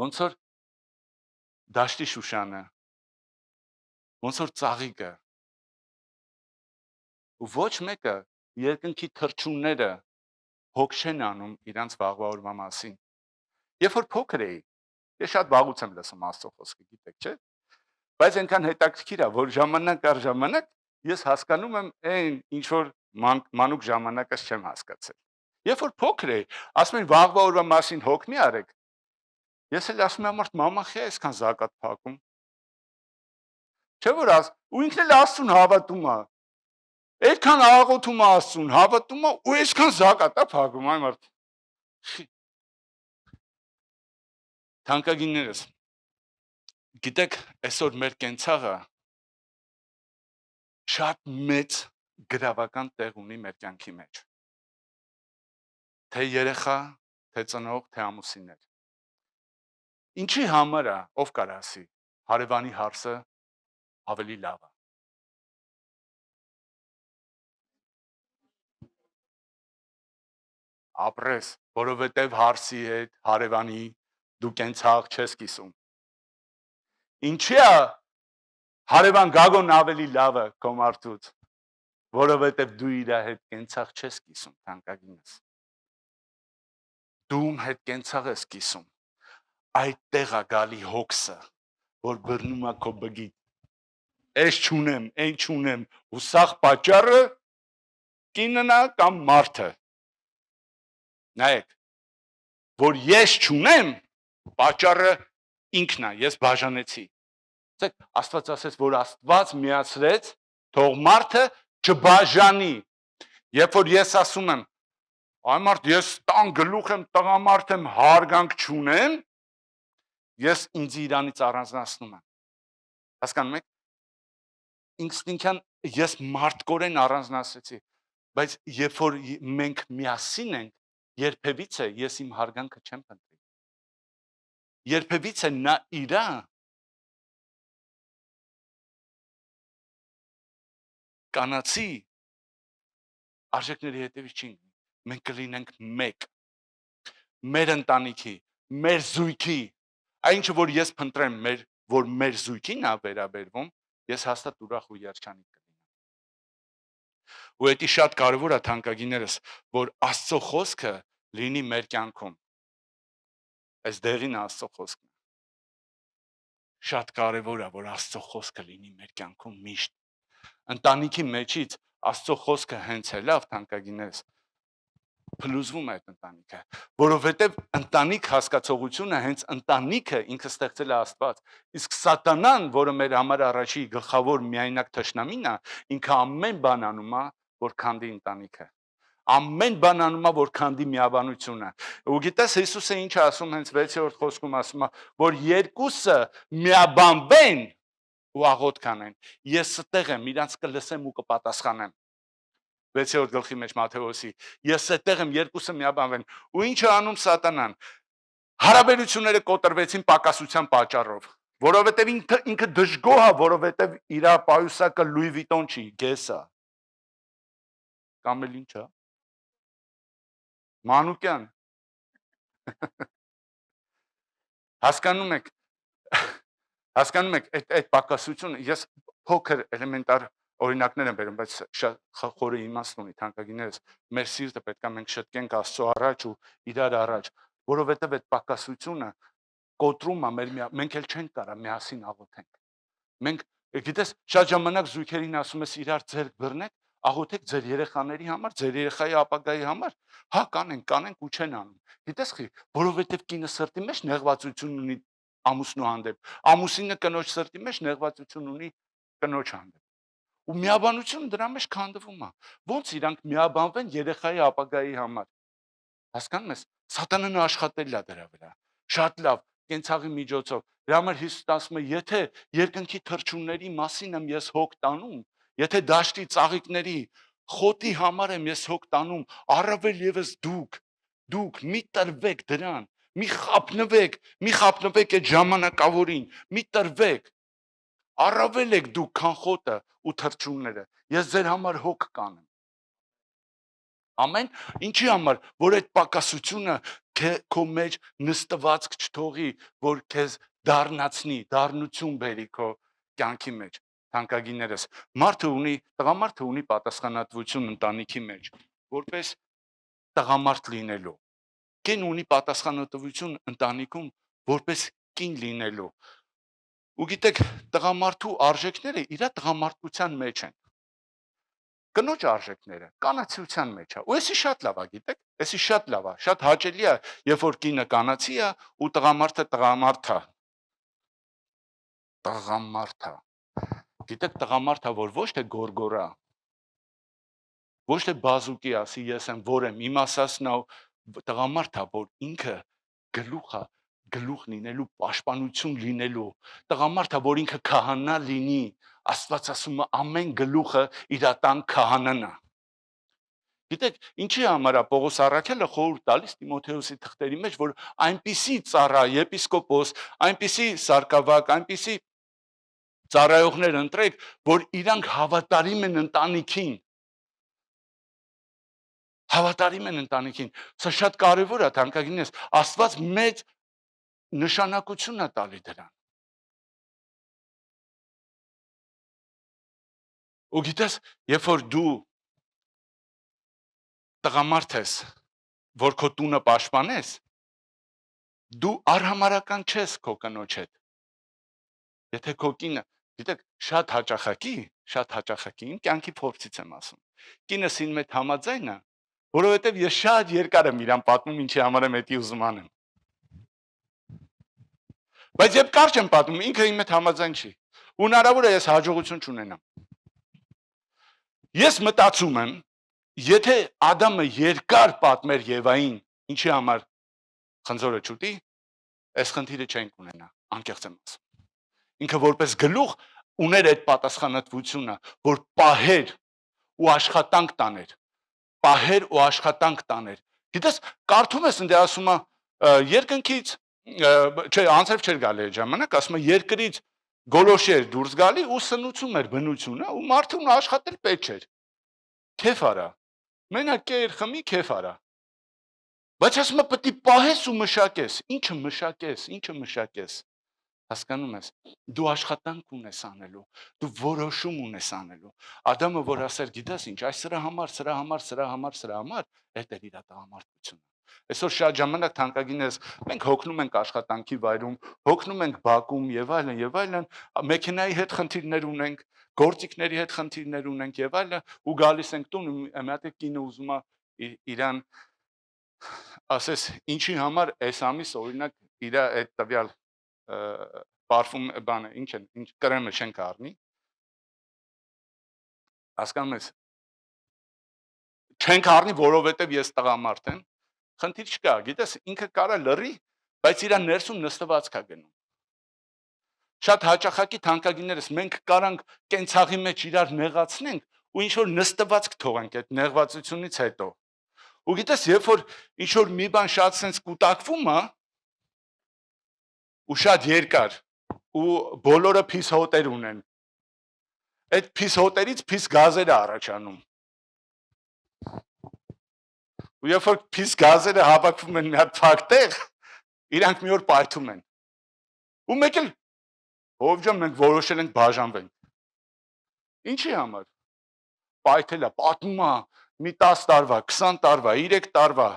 Ոնց որ դաշտի շուշանը, ոնց որ ծաղիկը։ Ու ոչ մեկը երկնքի թռչունները հոգ չեն անում իրանց վաղվա օրվա մասին։ Երբ որ փոքր էի, ես շատ վաղուց եմ լսում Աստծո խոսքը, գիտեք, չէ՞։ Բայց այնքան հետաքրքիր է, որ ժամանակ առ ժամանակ ես հասկանում եմ այն ինչ որ մանուկ ժամանակս չեմ հասկացել։ Երբ որ փոքր էի, ասում են վաղվա օրվա մասին հոգ մի արեք։ Ես էլ ասում եմ, մամա, խի այսքան զակատ փակում։ Չէ՞ որ ու ինքն էլ Աստծուն հավատում է։ Այդքան աղոթում է Աստծուն, հավատում է ու այսքան զակատ է փակում, այ մարդ։ Թանկագիններս, գիտեք, այսօր մեր կենցաղը շատ մեծ գրավական տեղ ունի մեր կյանքի մեջ։ Թե երեխա, թե ծնող, թե ամուսիններ։ Ինչի համար է, ով կար ասի, հարևանի հարսը ավելի լավ է։ Ապրես, որովհետև հարսի հետ, հարևանի դու կենցաղ չես կիսում։ Ինչի է հարևան Գագոն ավելի լավը քո մարդուց, որովհետև դու իր հետ կենցաղ չես կիսում, թանկագինս։ Դու հետ կենցաղ ես կիսում։ Այդտեղ է գալի հոգսը, որ բռնում է քո բգիտ։ Ես չունեմ, այն չունեմ, ու սաղ պատճառը կինն է կամ մարդը։ Նայեք, որ ես չունեմ, պատճառը ինքն է, ես բաժանեցի։ Աստված ասեց, որ Աստված միացրեց, թող մարդը չբաժանի։ Երբ որ ես ասում եմ, այ մարդ, ես տան գլուխ եմ, տղամարդ եմ, հարգանք չունեմ, ես ինձ իրանից առանձնացնում եմ։ Հասկանում եք։ Ինստինկտիվ ես մարդկորեն առանձնացեցի, բայց երբ որ մենք միասին ենք, երբևիցե ես իմ հարգանքը չեմ փնտրի։ Երբևիցե նա իրա կանացի արժեքների հետևից չի։ Մենք կլինենք մեկ։ Մեր ընտանիքի, մեր զույգի, այնինչը որ ես փնտրեմ, որ մեր զույգին է վերաբերվում, ես հաստատ ուրախ ու երջանիկ կլինեմ։ Ու դա շատ կարևոր է, թանկագիներս, որ Աստծո խոսքը լինի մեր կյանքում։ Այս դեղին Աստծո խոսքն է։ Շատ կարևոր է, որ Աստծո խոսքը լինի մեր կյանքում միշտ։ Ընտանիքի մեջից Աստծո խոսքը հենց է լավ, թանկագիներս, փլուզվում է այդ ընտանիքը, որովհետև ընտանիք հասկացողությունը հենց ընտանիքը ինքը ստեղծել է Աստված, իսկ սատանան, որը մեր համար առաջի գլխավոր միայնակ թշնամին է, ինքը ամեն բան անում է, որ քանդի ընտանիքը, ամեն բան անում է, որ քանդի միաբանությունը։ Ու գիտես Հիսուսը ինչ է ասում, հենց 6-րդ խոսքում ասում է, որ երկուսը միաբանվեն ու աղոթք անեն, ես ստեղ եմ, իրանց կլսեմ ու կպատասխանեմ։ 6-րդ գլխի մեջ Մատթեոսի, ես այդտեղ եմ, երկուսը միաբանվեն։ Ու ինչ է անում սատանան։ Հարաբերությունները կոտրվեցին պակասության պատճառով, որովհետև ինքը դժգոհ է, որովհետև իր պայուսակը Լուի Վիտոն չի, Գես է։ Կամ էլ ինչ է։ Մանուկյան։ Հասկանում եք, այդ պակասությունը, ես փոքր էլեմենտար օրինակներ եմ բերում, բայց շատ խորը իմաստ ունի, թանկագիներս, մեր սիրտը պետք է մենք շտկենք Աստծո առաջ ու իրար առաջ, որովհետև այդ պակասությունը կոտրում է մենք էլ չենք կարա միասին աղոթենք։ Մենք, գիտես, շատ ժամանակ զույգերին ասում ես իրար ձեռք բռնեք, աղոթեք ձեր երեխաների համար, ձեր երեխայի ապագայի համար, հա կանենք ու չեն անում։ Գիտես խի, որովհետև կինը սրտի մեջ նեղվածություն ունի ամուսնու հանդեպ, ամուսինը կնոջ սրտի մեջ նեղվածություն ունի կնոջ հանդեպ։ Ու միաբանությունը դրա մեջ քանդվում է։ Ոնց իրանք միաբանվեն երեխայի ապագայի համար։ Հասկանում ես, սատանան աշխատել է դրա վրա։ Շատ լավ, կենցաղի միջոցով։ Դրա համար Հիսուսը ասում է, եթե երկնքի թռչունների մասին եմ ես հոգ տանում, եթե դաշտի ծաղիկների խոտի համար եմ ես հոգ տանում, առավել եւս դուք մի տրվեք դրան, մի խապնվեք այդ ժամանակավորին, մի տրվեք, առավել եք դուք քան խոտը ու թռչունները, ես ձեր համար հոգ կանեմ։ Ամեն, ինչի համար, որ այդ պակասությունը քո մեջ նստվածք չթողի, որ քեզ դառնացնի, դառնություն բերի քո կյանքի մեջ, թանկագիներս։ Տղամարդը ունի պատասխանատվություն ընտանիքի մեջ, որպես տղամարդ լինելու։ Կին ունի պատասխանատվություն ընտանիքում, որպես կին լինելու։ Ու գիտեք, տղամարդու արժեքները իր տղամարդության մեջ են։ Կնոջ արժեքները կանացիության մեջ է։ Ու էսի շատ լավ է, գիտեք, էսի շատ լավ է, շատ հաճելի է, երբ որ կինը կանացի է ու տղամարդը տղամարդ է։ Տղամարդ է։ Գիտեք, տղամարդ է, որ ոչ թե գորգորա, ոչ թե բազուկի ասի, ես եմ, որ եմ, իմ ասած նա տղամարդ է, որ ինքը գլուխ լինելու, պաշտպանություն լինելու, տղամարդ է, որ ինքը քահանա լինի, Աստված ասում է ամեն գլուխը իր տան քահանան է։ Գիտեք, ինչի համար է Պողոս առաքելը խորհուրդ տալիս Տիմոթեոսի թղթերի մեջ, որ այնպիսի ծառա, եպիսկոպոս, այնպիսի սարկավակ, այնպիսի ծառայողներ ընտրեք, որ իրանք հավատարիմ են ընտանիքին։ Հավատարիմ են ընտանիքին։ Սա շատ կարևոր է, թանկագինս, Աստված մեծ նշանակություն է տալի դրան։ Ու գիտես, երբ որ դու տղամարդ ես, որ քո տունը պաշտպանես, դու արհամարական չես քո կնոջ հետ։ Եթե քո կինը, գիտեք, շատ հաճախակի, իմ կյանքի փորձից եմ ասում։ Կինս ինձ հետ համաձայն է, որովհետև ես շատ երկար եմ իրան պատմում, ինչի համար եմ էդի ուզում անեմ։ Բայց երբ կարճ եմ պատմում, ինքը ինձ հետ համաձայն չի։ Ու հնարավոր է ես հաջողություն չունենամ։ Ես մտածում եմ, եթե Ադամը երկար պատմեր Եվային, ինչի համար խնձորը չուտի, այս խնդիրը չենք ունենա, անկեղծ եմ ասում։ Ինքը որպես գլուխ ուներ այդ պատասխանատվությունը, որ պահեր ու աշխատանք տաներ, պահեր ու աշխատանք տաներ։ Գիտես, կարդում ես ընդ ասում է երկնքից, չէ, անցրև չէր գալի այդ ժամանակ, ասում է երկրից գոլոշի էր դուրս գալի ու սնուցում էր բնությունը ու մարդուն աշխատել պետք չէր։ Քեֆ արա։ Մենակ կեր, խմի, քեֆ արա։ Բայց ասում է պետք է պահես ու մշակես։ Ինչը մշակես։ Հասկանում ես, դու աշխատանք ունես անելու, դու որոշում ունես անելու։ Ադամը որ ասեր, գիտես ինչ, այս սրա համար, այդ էր իր տղամարդությունը։ Այսօր շատ ժամանակ թանկագինես, մենք հոգնում ենք աշխատանքի վայրում, հոգնում ենք բակում եւ այլն, մեքենայի հետ խնդիրներ ունենք, գործիքների հետ խնդիրներ ունենք եւ այլն, ու գալիս ենք տուն, մի հատ կինը ուզում է իրան ասես, ինչի համար այս ամիս օրինակ իր այդ տվյալ պարֆում բանը, ինչ կրեմը չենք առնի, հասկանում ես, չենք առնի, որովհետև ես տղամարդ եմ, խնդիր չկա, գիտես, ինքը կարա լռի, բայց իր ներսում նստվածք է գնում։ Շատ հաճախակի թանկագիններս մենք կարանք կենցաղի մեջ իրար նեղացնենք ու ինչ-որ նստվածք թողենք այդ նեղվածությունից հետո։ Ու գիտես, երբ որ ինչ-որ մի բան շատ սենց կուտակվում է, ու շատ երկար, ու բոլորը փիս հոտեր ունեն, այդ փիս հոտերից փիս գազեր է առաջանում։ Ու երբ որ փիս գազերը հավաքվում են մի հատ փակ տեղ, իրանք մի օր պայթում են։ Ու մեկ էլ ով ջան մենք որոշել ենք բաժանվենք։ Ինչի համար։ Պայթել է, պատմում է մի 10 տարվա, 20 տարվա, 3 տարվա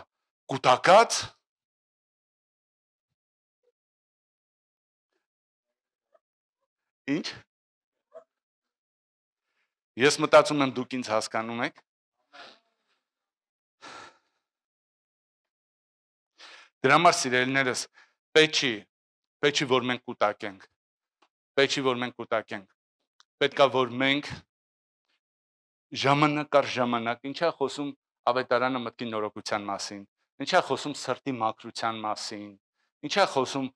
կուտակած։ Ինչ։ Ես մտածում եմ դուք ինձ հասկանում եք։ Դրա համար սիրելիներս պետք չի որ մենք կուտակենք։ Պետք է որ մենք ժամանակ առ ժամանակ, ինչա խոսում ավետարանը մտքի նորոգության մասին, ինչա խոսում սրտի մաքրության մասին, ինչա խոսում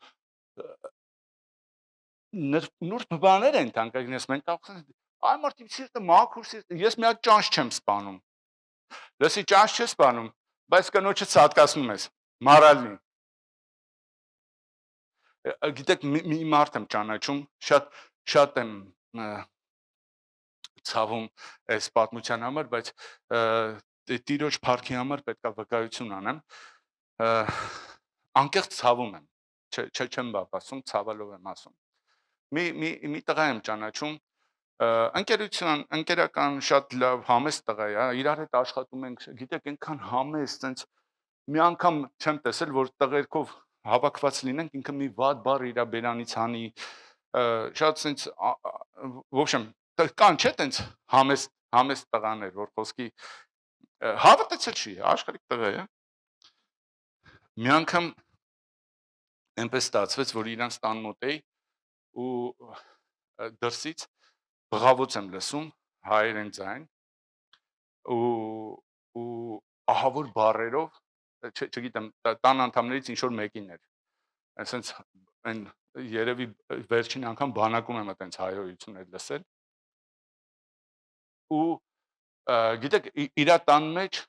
նուրբ բաներ են թանկագինես, մենք կարող ենք այ մարդի սիրտը մաքուր սիրտ, ես մի հատ ճանճ չեմ սպանում։ Լսի, ճանճ չես սպանում, բայց կնոջը ցածկացնում ես, մարալնի։ Գիտեք, մի մարդ եմ ճանաչում, շատ եմ ցավում այս պատմության համար, բայց տիրոջ փառքի համար պետք է վկայություն անեմ։ Անկեղծ ցավում եմ, չեմ բապասում, ցավալով եմ ասում։ Մի տղա եմ ճանաչում, ընկերական շատ լավ համեստ տղա է, իրար հետ աշխատում ենք, գիտեք, այնքան համեստ, sense մի անգամ չեմ տեսել, որ տղերքով հավաքված լինենք, ինքը մի վատ բառ իր բերանից հանի, շատ sense в общем, կան չէ տենց համեստ տղաներ, որ խոսքի հավատացել չի, աշխարհիկ տղա է։ Մի անգամ այնպես ստացվեց, որ իրանց տան մոտ էի ու դրսից բղավոց եմ լսում, հայերեն ձայն ու ահավոր բառերով, չգիտեմ, տան անդամներից ինչ որ մեկին էր։ Այսինքն այն երևի վերջին անգամ բանակում եմ այտենց հայոյություն էր լսել։ ու գիտեք իր տան մեջ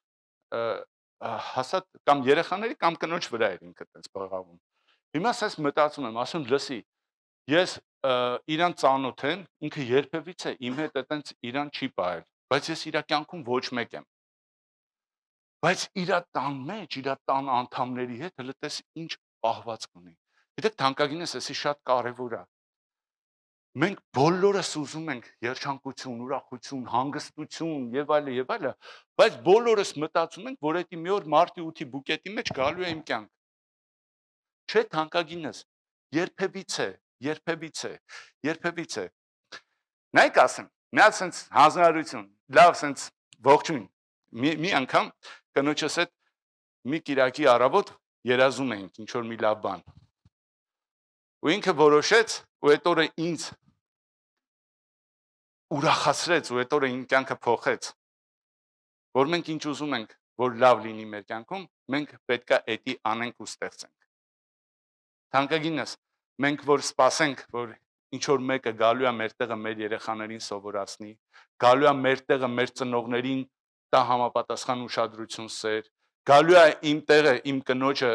հասած կամ երեխաների կամ կնոջ վրա էր ինքը այդպես բղավում։ Հիմա ես մտածում եմ, ասում լսի, ես իրան ծանոթ եմ, ինքը երբևիցե իմ հետ այտենց իրան չի պահել, բայց ես իր կյանքում ոչ մեկ եմ։ Բայց իր տան մեջ, իր տան անդամների հետ հələ տես ինչ պահվածք ունի։ Գիտեք, թանկագինս, էսի շատ կարևոր է։ Մենք բոլորս ուզում ենք երջանկություն, ուրախություն, հանգստություն եւ այլը, բայց բոլորս մտածում ենք, որ դա մի օր մարտի 8-ի բուկետի մեջ գալու է իմ կյանք։ Չէ, թանկագինս, երբևիցե։ Նայեք ասեմ, մի հատ sense հանձնարարություն, լավ sense ողջույն։ Մի անգամ կնոջս հետ մի կիրակի առավոտ երազում էինք ինչ որ մի լավ բան։ Ու ինքը որոշեց, ու այդ օրը ինձ ուրախացրեց ու այդ օրը իմ կյանքը փոխեց, որ մենք ինչ ուզում ենք, որ լավ լինի մեր կյանքում, մենք պետքա էդի անենք ու ստեղծենք։ Թանկագինս, մենք որ սպասենք, որ ինչ որ մեկը գալու է մեր տեղը մեր երեխաներին սովորացնի, գալու է մեր տեղը մեր ծնողներին տա համապատասխան ուշադրություն սեր, գալու է իմ տեղը իմ կնոջը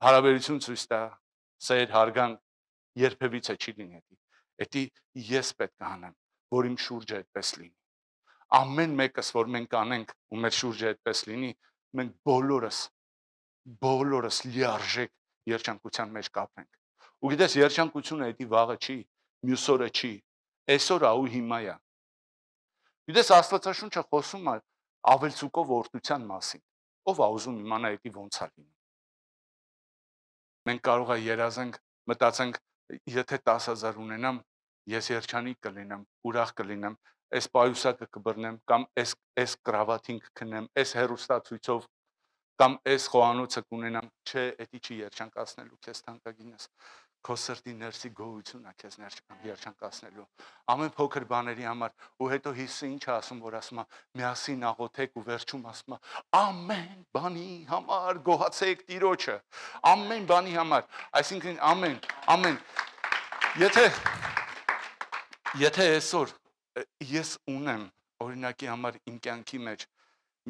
հարաբերություն ցույց տա, սեր, հարգանք, երբևիցե չի լինի դա։ Դա ես պետք է անեմ, որ իմ շուրջը այդպես լինի։ Ամեն մեկս, որ մենք անենք ու մեր շուրջը այդպես լինի, մենք բոլորս լիարժեք երջանկության մեջ կապենք։ Ու գիտես, երջանկությունը դա վաղը չի, մյուս օրը չի, այսօր է ու հիմա է։ Գիտես, Աստվածաշունչը խոսում է ավելցուկով օրհնության մասին։ Ով է ուզում իմանա դա ոնց է լինում։ Մենք կարող է երազենք, մտածենք, եթե 10,000 ունենամ, ես երջանիկ կլինեմ, ուրախ կլինեմ, այս պայուսակը կբռնեմ կամ այս կրավաթին կքնեմ, այս հերոստացույցով կամ այս խոհանոցը կունենամ, չէ, դա չի երջանկացնելու քեզ թանկագինս։ Քո սրտի ներսի գոհությունն է քեզ երջանկացնելու։ Ամեն փոքր բաների համար ու հետո Հիսուսը ինչ է ասում, որ ասում է միասին աղոթեք ու վերջում ասում է ամեն բանի համար գոհացեք Տիրոջը։ Ամեն բանի համար, այսինքն ամեն։ Եթե այսօր ես ունեմ օրինակի համար իմ կյանքի մեջ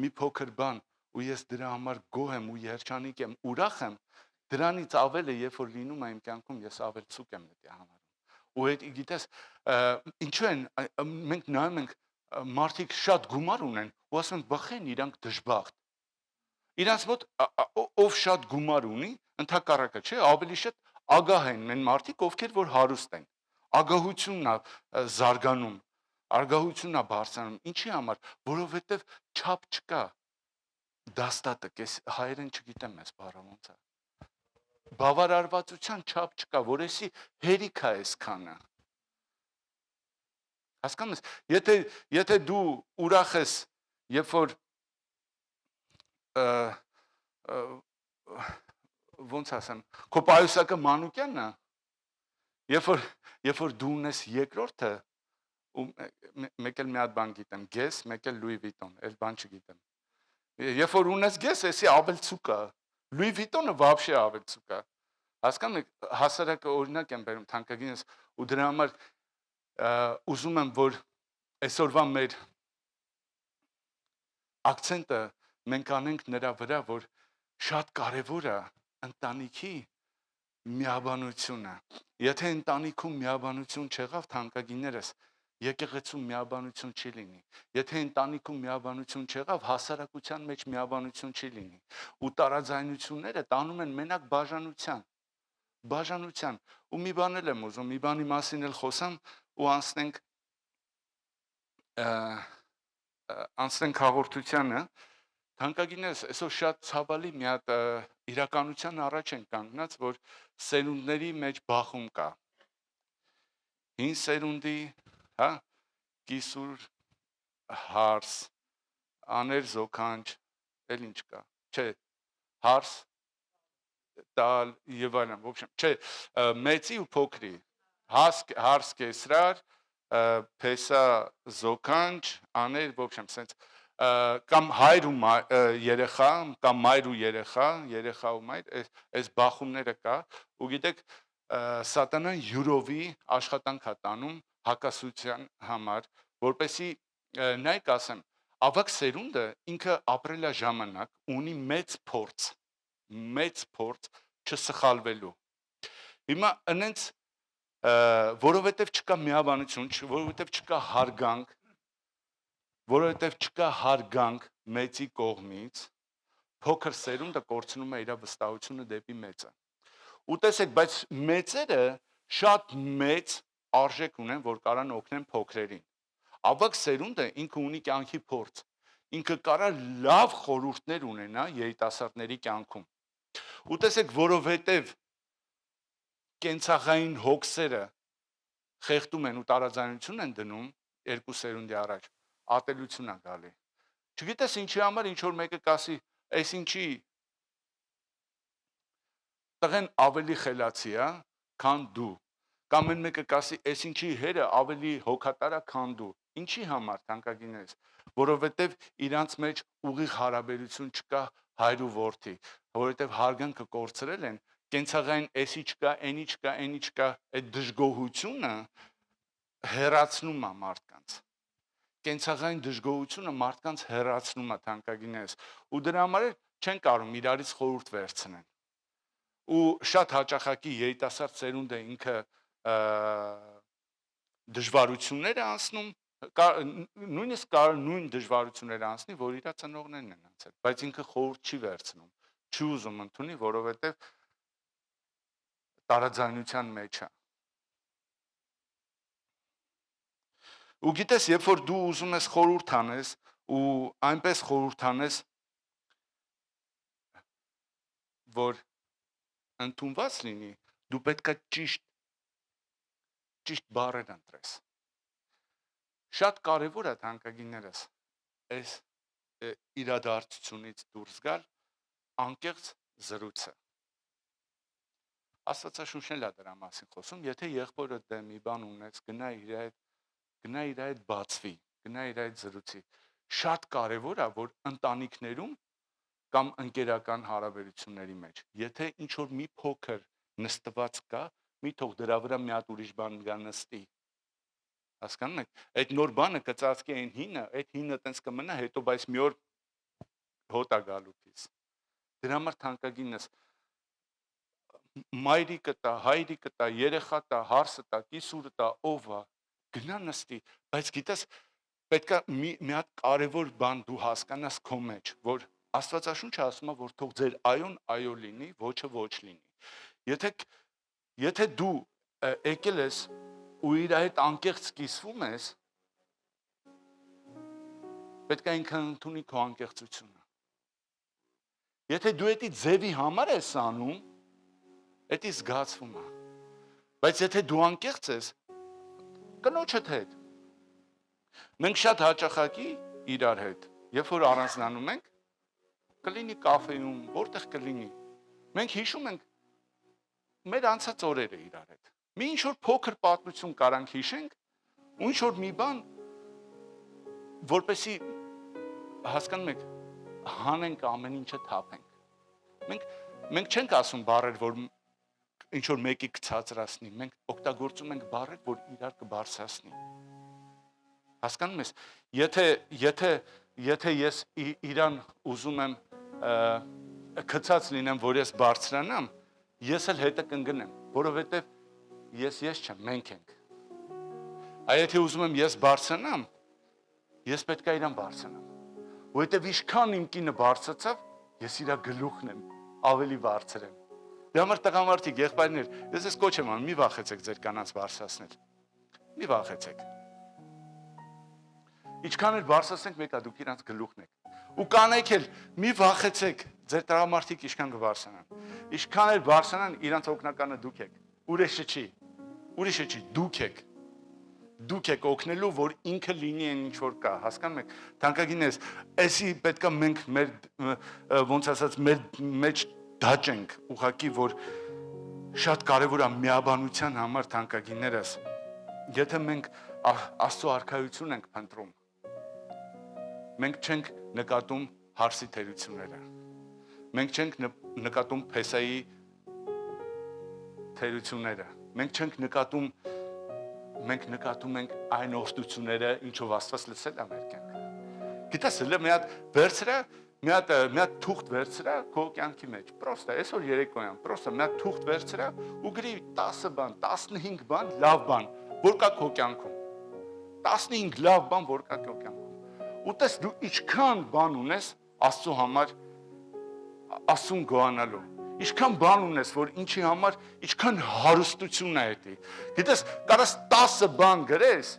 մի փոքր բան ու ես դրա համար գոհ եմ ու երջանիկ եմ, ուրախ եմ, դրանից ավելը երբ որ լինում է իմ կյանքում, ես ավելցուկ եմ դա համարում։ Ու այդ գիտես, ինչու են մենք նայում ենք մարդիկ շատ գումար ունեն ու ասում են բախեն իրանք դժբախտ։ Իրանց մոտ ով շատ գումար ունի, ընդհակառակը, չէ, ավելի շատ ագահ են մեն մարդիկ, ովքեր որ հարուստ են։ Ագահությունն է զարգանում, արգահությունն է բարձրանում։ Ինչի համար, որովհետև չափ չկա։ Դաստատը, ես հայերեն չգիտեմ այս բառը ոնց է։ Բավարարվածության չափ չկա, որ էսի հերիք է այսքանը։ Հասկանում ես, եթե դու ուրախ ես, երբ որ ոնց ասեմ, քո պայուսակը մանուկյանն է, երբ որ դու ունես երկրորդը, ու մեկ էլ մի հատ բան գիտեմ, Guess, մեկ էլ Louis Vuitton, այլ բան չգիտեմ։ Երբ որ ունես Guess, էսի ավելցուկ է, Louis Vuitton-ը вообще ավելցուկ է։ Հասկանում եք, հասարակ օրինակ եմ բերում թանկագինս, ու դրա համար ուզում եմ, որ այսօրվա մեր ակցենտը մենք անենք նրա վրա, որ շատ կարևոր է ընտանիքի միաբանությունը։ Եթե ընտանիքում միաբանություն չեղավ, թանկագիներս, եկեղեցում միաբանություն չի լինի։ Եթե ընտանիքում միաբանություն չեղավ, հասարակության մեջ միաբանություն չի լինի։ Ու տարաձայնությունները տանում են մենակ բաժանության։ Ու մի բան էլ եմ ուզում, մի բանի մասին էլ խոսամ ու անցնենք հաղորդությանը։ Թանկագինես, այսօր շատ ցավալի մի հատ իրականության առաջ են կանգնած, որ սերունդների մեջ բախում կա։ Հին սերունդի, հա, կիսուր հարս, աներ զոքանչ, էլ ինչ կա, չէ, հարս, տալ եւ այլն, в общем, չէ, մեծի ու փոքրի, հարս կեսրար, փեսա զոքանչ, աներ, в общем, sense կամ հայր ու երեխա, կամ մայր ու երեխա ու մայր, այս բախումները կա, ու գիտեք, սատանան յուրովի աշխատանք է տանում, հակասության համար, որպեսի նայեք ասեմ, ավակ սերունդը ինքը ապրել է ժամանակ, ունի մեծ փորձ չսխալվելու։ Հիմա ընենց որովհետև չկա միաբանություն, որովհետև չկա հարգանք մեծի կողմից, փոքր սերունդը կորցնում է իր վստահությունը դեպի մեծը։ Ու տեսեք, բայց մեծերը շատ մեծ արժեք ունեն, որ կարան օգնեն փոքրերին։ Ավակ սերունդը ինքը ունի կյանքի փորձ, ինքը կարա լավ խորհուրդներ ունենա երիտասարդների կյանքում։ Ու տեսեք, որովհետև կենցաղային հոգսերը խեղդում են ու տարաձայնություն են դնում երկու սերունդի առաջ, ատելություն է գալի։ Չգիտես ինչի համար ինչ որ մեկը կասի, այս ինչի տղեն ավելի խելացի է, քան դու։ Կամ այն մեկը կասի, այս ինչի հերը ավելի հոգատար է, քան դու։ Ինչի համար, թանկագիններս, որովհետև իրանց մեջ ուղիղ հարաբերություն չկա հայր ու որդի, որովհետև հարգանքը կորցրել են, կենցաղային էսի չկա, այնի չկա, այնի չկա, այդ դժգոհությունը հեռացնում է մարդկանց։ Կենցաղային դժգոհությունը մարդկանց հեռացնում է, թանկագիններս, ու դրա համար չեն կարող իրարից խորհուրդ վերցնեն։ Ու շատ հաճախակի երիտասարդ սերունդը ինքը դժվարություններ է անցնում, նույնիսկ կարող նույն դժվարություններ անցնի, որ իր ծնողներն են անցել, բայց ինքը խորհուրդ չի վերցնում, չի ուզում ընդունի, որովհետև տարաձայնության մեջ է։ Ու գիտես, երբ որ դու ուզում ես խորհուրդ անես ու այնպես խորհուրդ անես, որ ընդունված լինի, դու պետք է ճիշտ բառեր ընտրես։ Շատ կարևոր է, թանկագիններս, այս իրադարձությունից դուրս գալ անկեղծ զրույցը։ Աստվածաշունչն էլ է դրա մասին խոսում, եթե եղբորդ դեմ մի բան ունես, գնա իր հետ բացվի, գնա իր հետ զրուցի։ Շատ կարևոր է, որ ընտանիքներում կամ ընկերական հարաբերությունների մեջ, եթե ինչ որ մի փոքր նստված կա, մի թող դրա վրա մի հատ ուրիշ բան գա նստի։ Հասկանում եք, այդ նոր բանը կծածկի այն հինը, այդ հինը տենց կմնա, հետո բայց մի օր հոտ է գալու քիզ։ Դրա համար թանկագինս մայրիկը տա, հայրիկը տա, երեխա տա, հարսը տա, կիսուրը տա, ով է, գնա նստի, բայց գիտես, պետք է մի հատ կարևոր բան դու հասկանաս քո մեջ, որ Աստվածաշունչը ասում է, որ թող ձեր այոն այո լինի, ոչը ոչ լինի։ Եթե դու եկել ես ու իր հետ անկեղծ կիսվում ես, պետք է ինքն ընդունի քո անկեղծությունը։ Եթե դու էդի ձևի համար ես անում, էդի զգացվում է։ Բայց եթե դու անկեղծ ես, կնոջդ հետ։ Մենք շատ հաճախակի իրար հետ, երբ որ առանձնանում ենք, կլինի կաֆեում, որտեղ կլինի։ Մենք հիշում ենք մեր անցած օրերը իրար հետ։ Մի ինչ որ փոքր պատմություն կարանք հիշենք, ու ինչ որ մի բան, որպեսի հասկանում եք, հանենք ամեն ինչը թափենք։ Մենք չենք ասում բառեր, որ ինչ որ մեկի կցածրացնի, մենք օգտագործում ենք բառեր, որ իրար կբարձրացնի։ Հասկանում ես, եթե ես իրան ուզում եմ քցած լինեմ, որ ես բարձրանամ, ես էլ հետը կընկնեմ, որովհետև ես չեմ, մենք ենք։ Եթե ուզում եմ ես բարձրանամ, ես պետք է իրան բարձրանամ։ Որովհետև ինչքան իմ կինը բարձրացավ, ես իրա գլուխն եմ, ավելի բարձր եմ։ Դրա համար տղամարդիկ, եղբայրներ, ես ես կոչ եմ անում, մի վախեցեք ձեր կանանց բարձրացնել։ Մի վախեցեք։ Ինչքան էլ բարձրացնենք, մեկա դուք իրանց գլուխն եք։ Ու կանայք էլ մի վախեցեք, ձեր տղամարդիկ ինչքան կբարձրանան։ Ինչքան էլ բարձրանան, իրանց օգնականը դուք եք։ Ուրիշը չի, դուք եք։ Դուք եք օգնելու, որ ինքը լինի այն ինչ որ կա, հասկանում եք։ Թանկագիններս, էսի պետքա մենք ոնց ասած մեր մեջ դաջենք, ուղղակի որ շատ կարևոր է միաբանության համար, թանկագիններս։ Եթե մենք Աստծո արքայություն ենք փնտրում, մենք չենք նկատում հարսի թերությունները։ Մենք չենք նկատում Փեսայի թերությունները։ Մենք չենք նկատում մենք նկատում ենք այն օրհնությունները, ինչով Աստված լցել է մեր կյանքը։ Գիտես, հələ մի հատ վերցրա, մի հատ թուղթ վերցրա քո կյանքի մեջ։ Պրոստը այսօր երեկոյան, պրոստը մի հատ թուղթ վերցրա ու գրի 10 բան, 15 բան, լավ բան, որ կա քո կյանքում։ 15 լավ բան, որ կա քո կյանքում։ Ու տես դու ինչքան բան ունես Աստծո համար Աստծուն գոհանալու։ Ինչքան բան ունես, որ ինչի համար, ինչքան հարստություն է դա։ Գիտես, կարաս 10 բան գրես,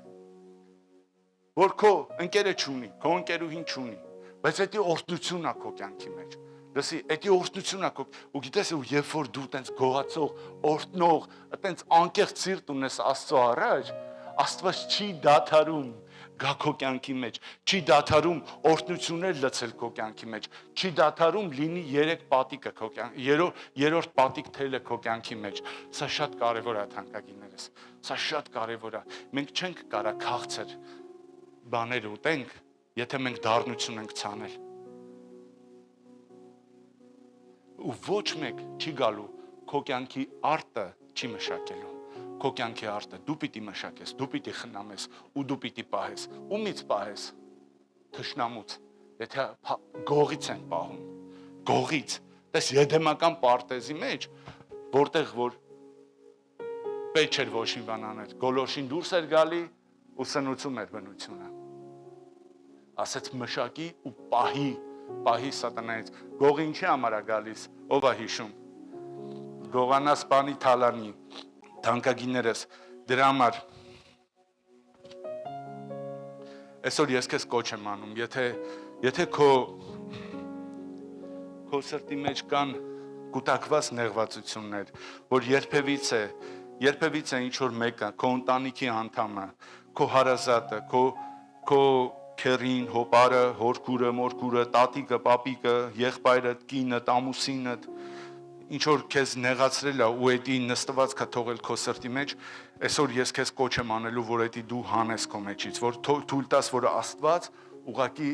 որ քո ընկերը չունի, քո ընկերուհին չունի, բայց դա օրհնություն է քո կյանքի մեջ։ Լսի, դա օրհնություն է քո, ու գիտես, երբ որ դու տենց գողացող, օրհնող, տենց անկեղծ սիրտ ունես Աստծո առաջ, Աստված չի դադարում գա քո կյանքի մեջ, չի դադարում օրհնություններ լցել քո կյանքի մեջ, չի դադարում լինի 3 պատիկը քո կյանքի, երրորդ պատիկ թելը քո կյանքի մեջ։ Սա շատ կարևոր է, թանկագիններս։ Սա շատ կարևոր է։ Մենք չենք կարա քաղցր բաներ ուտենք, եթե մենք դառնություն ենք ցանել։ Ու ոչ մեկ չի գալու քո կյանքի արտը չի մշակելու։ Քո կյանքի արտը դու պիտի մշակես, դու պիտի խնամես ու դու պիտի պահես։ Ումից պահես։ Թշնամուց։ Եթե գողից են պահում, գողից։ Տես եդեմական պարտեզի մեջ, որտեղ որ պետք չէր ոչ մի բան անել, գոլորշին դուրս էր գալի ու սնուցում էր բնությունը։ Ասեց մշակի ու պահի սատանայից։ Գողին չի համար է գալիս, ով է հիշում։ Գողանաս բանի թալանի, թանկագիններս, դրա համար այսօր ես քեզ կոչ եմ անում, եթե քո սրտի մեջ կան կուտակված նեղվածություններ, որ երբևիցե ինչ որ մեկը, քո ընտանիքի անդամը, քո հարազատը, քո քերին, հոպարը, հորքուրը, մորքուրը, տատիկը, պապիկը, եղբայրդ, կինդ, ամուսինդ, ինչ որ քեզ նեղացրել է ու էդի նստված կա թողել քո սրտի մեջ, այսօր ես քեզ կոչ եմ անելու, որ էդի դու հանես քո մեջից, որ թույլ տաս, որ Աստված ուղղակի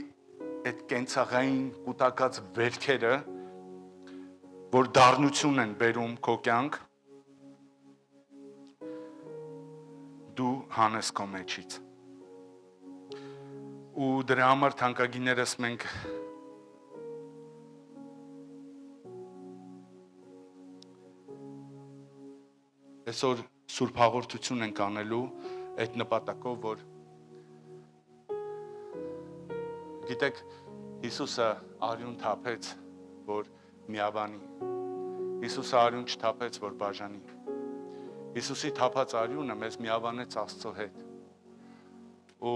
այդ կենցաղային կուտակած վերքերը, որ դառնություն են բերում քո կյանք, դու հանես քո մեջից։ Ու դրա համար թանկագիներս մենք այսօր սուրբ հաղորդություն ենք անելու այդ նպատակով, որ գիտեք, Հիսուսը արյուն թափեց, որ միաբանի։ Հիսուսը արյուն չթափեց, որ բաժանի։ Հիսուսի թափած արյունը մեզ միաբանեց Աստծո հետ։ Ու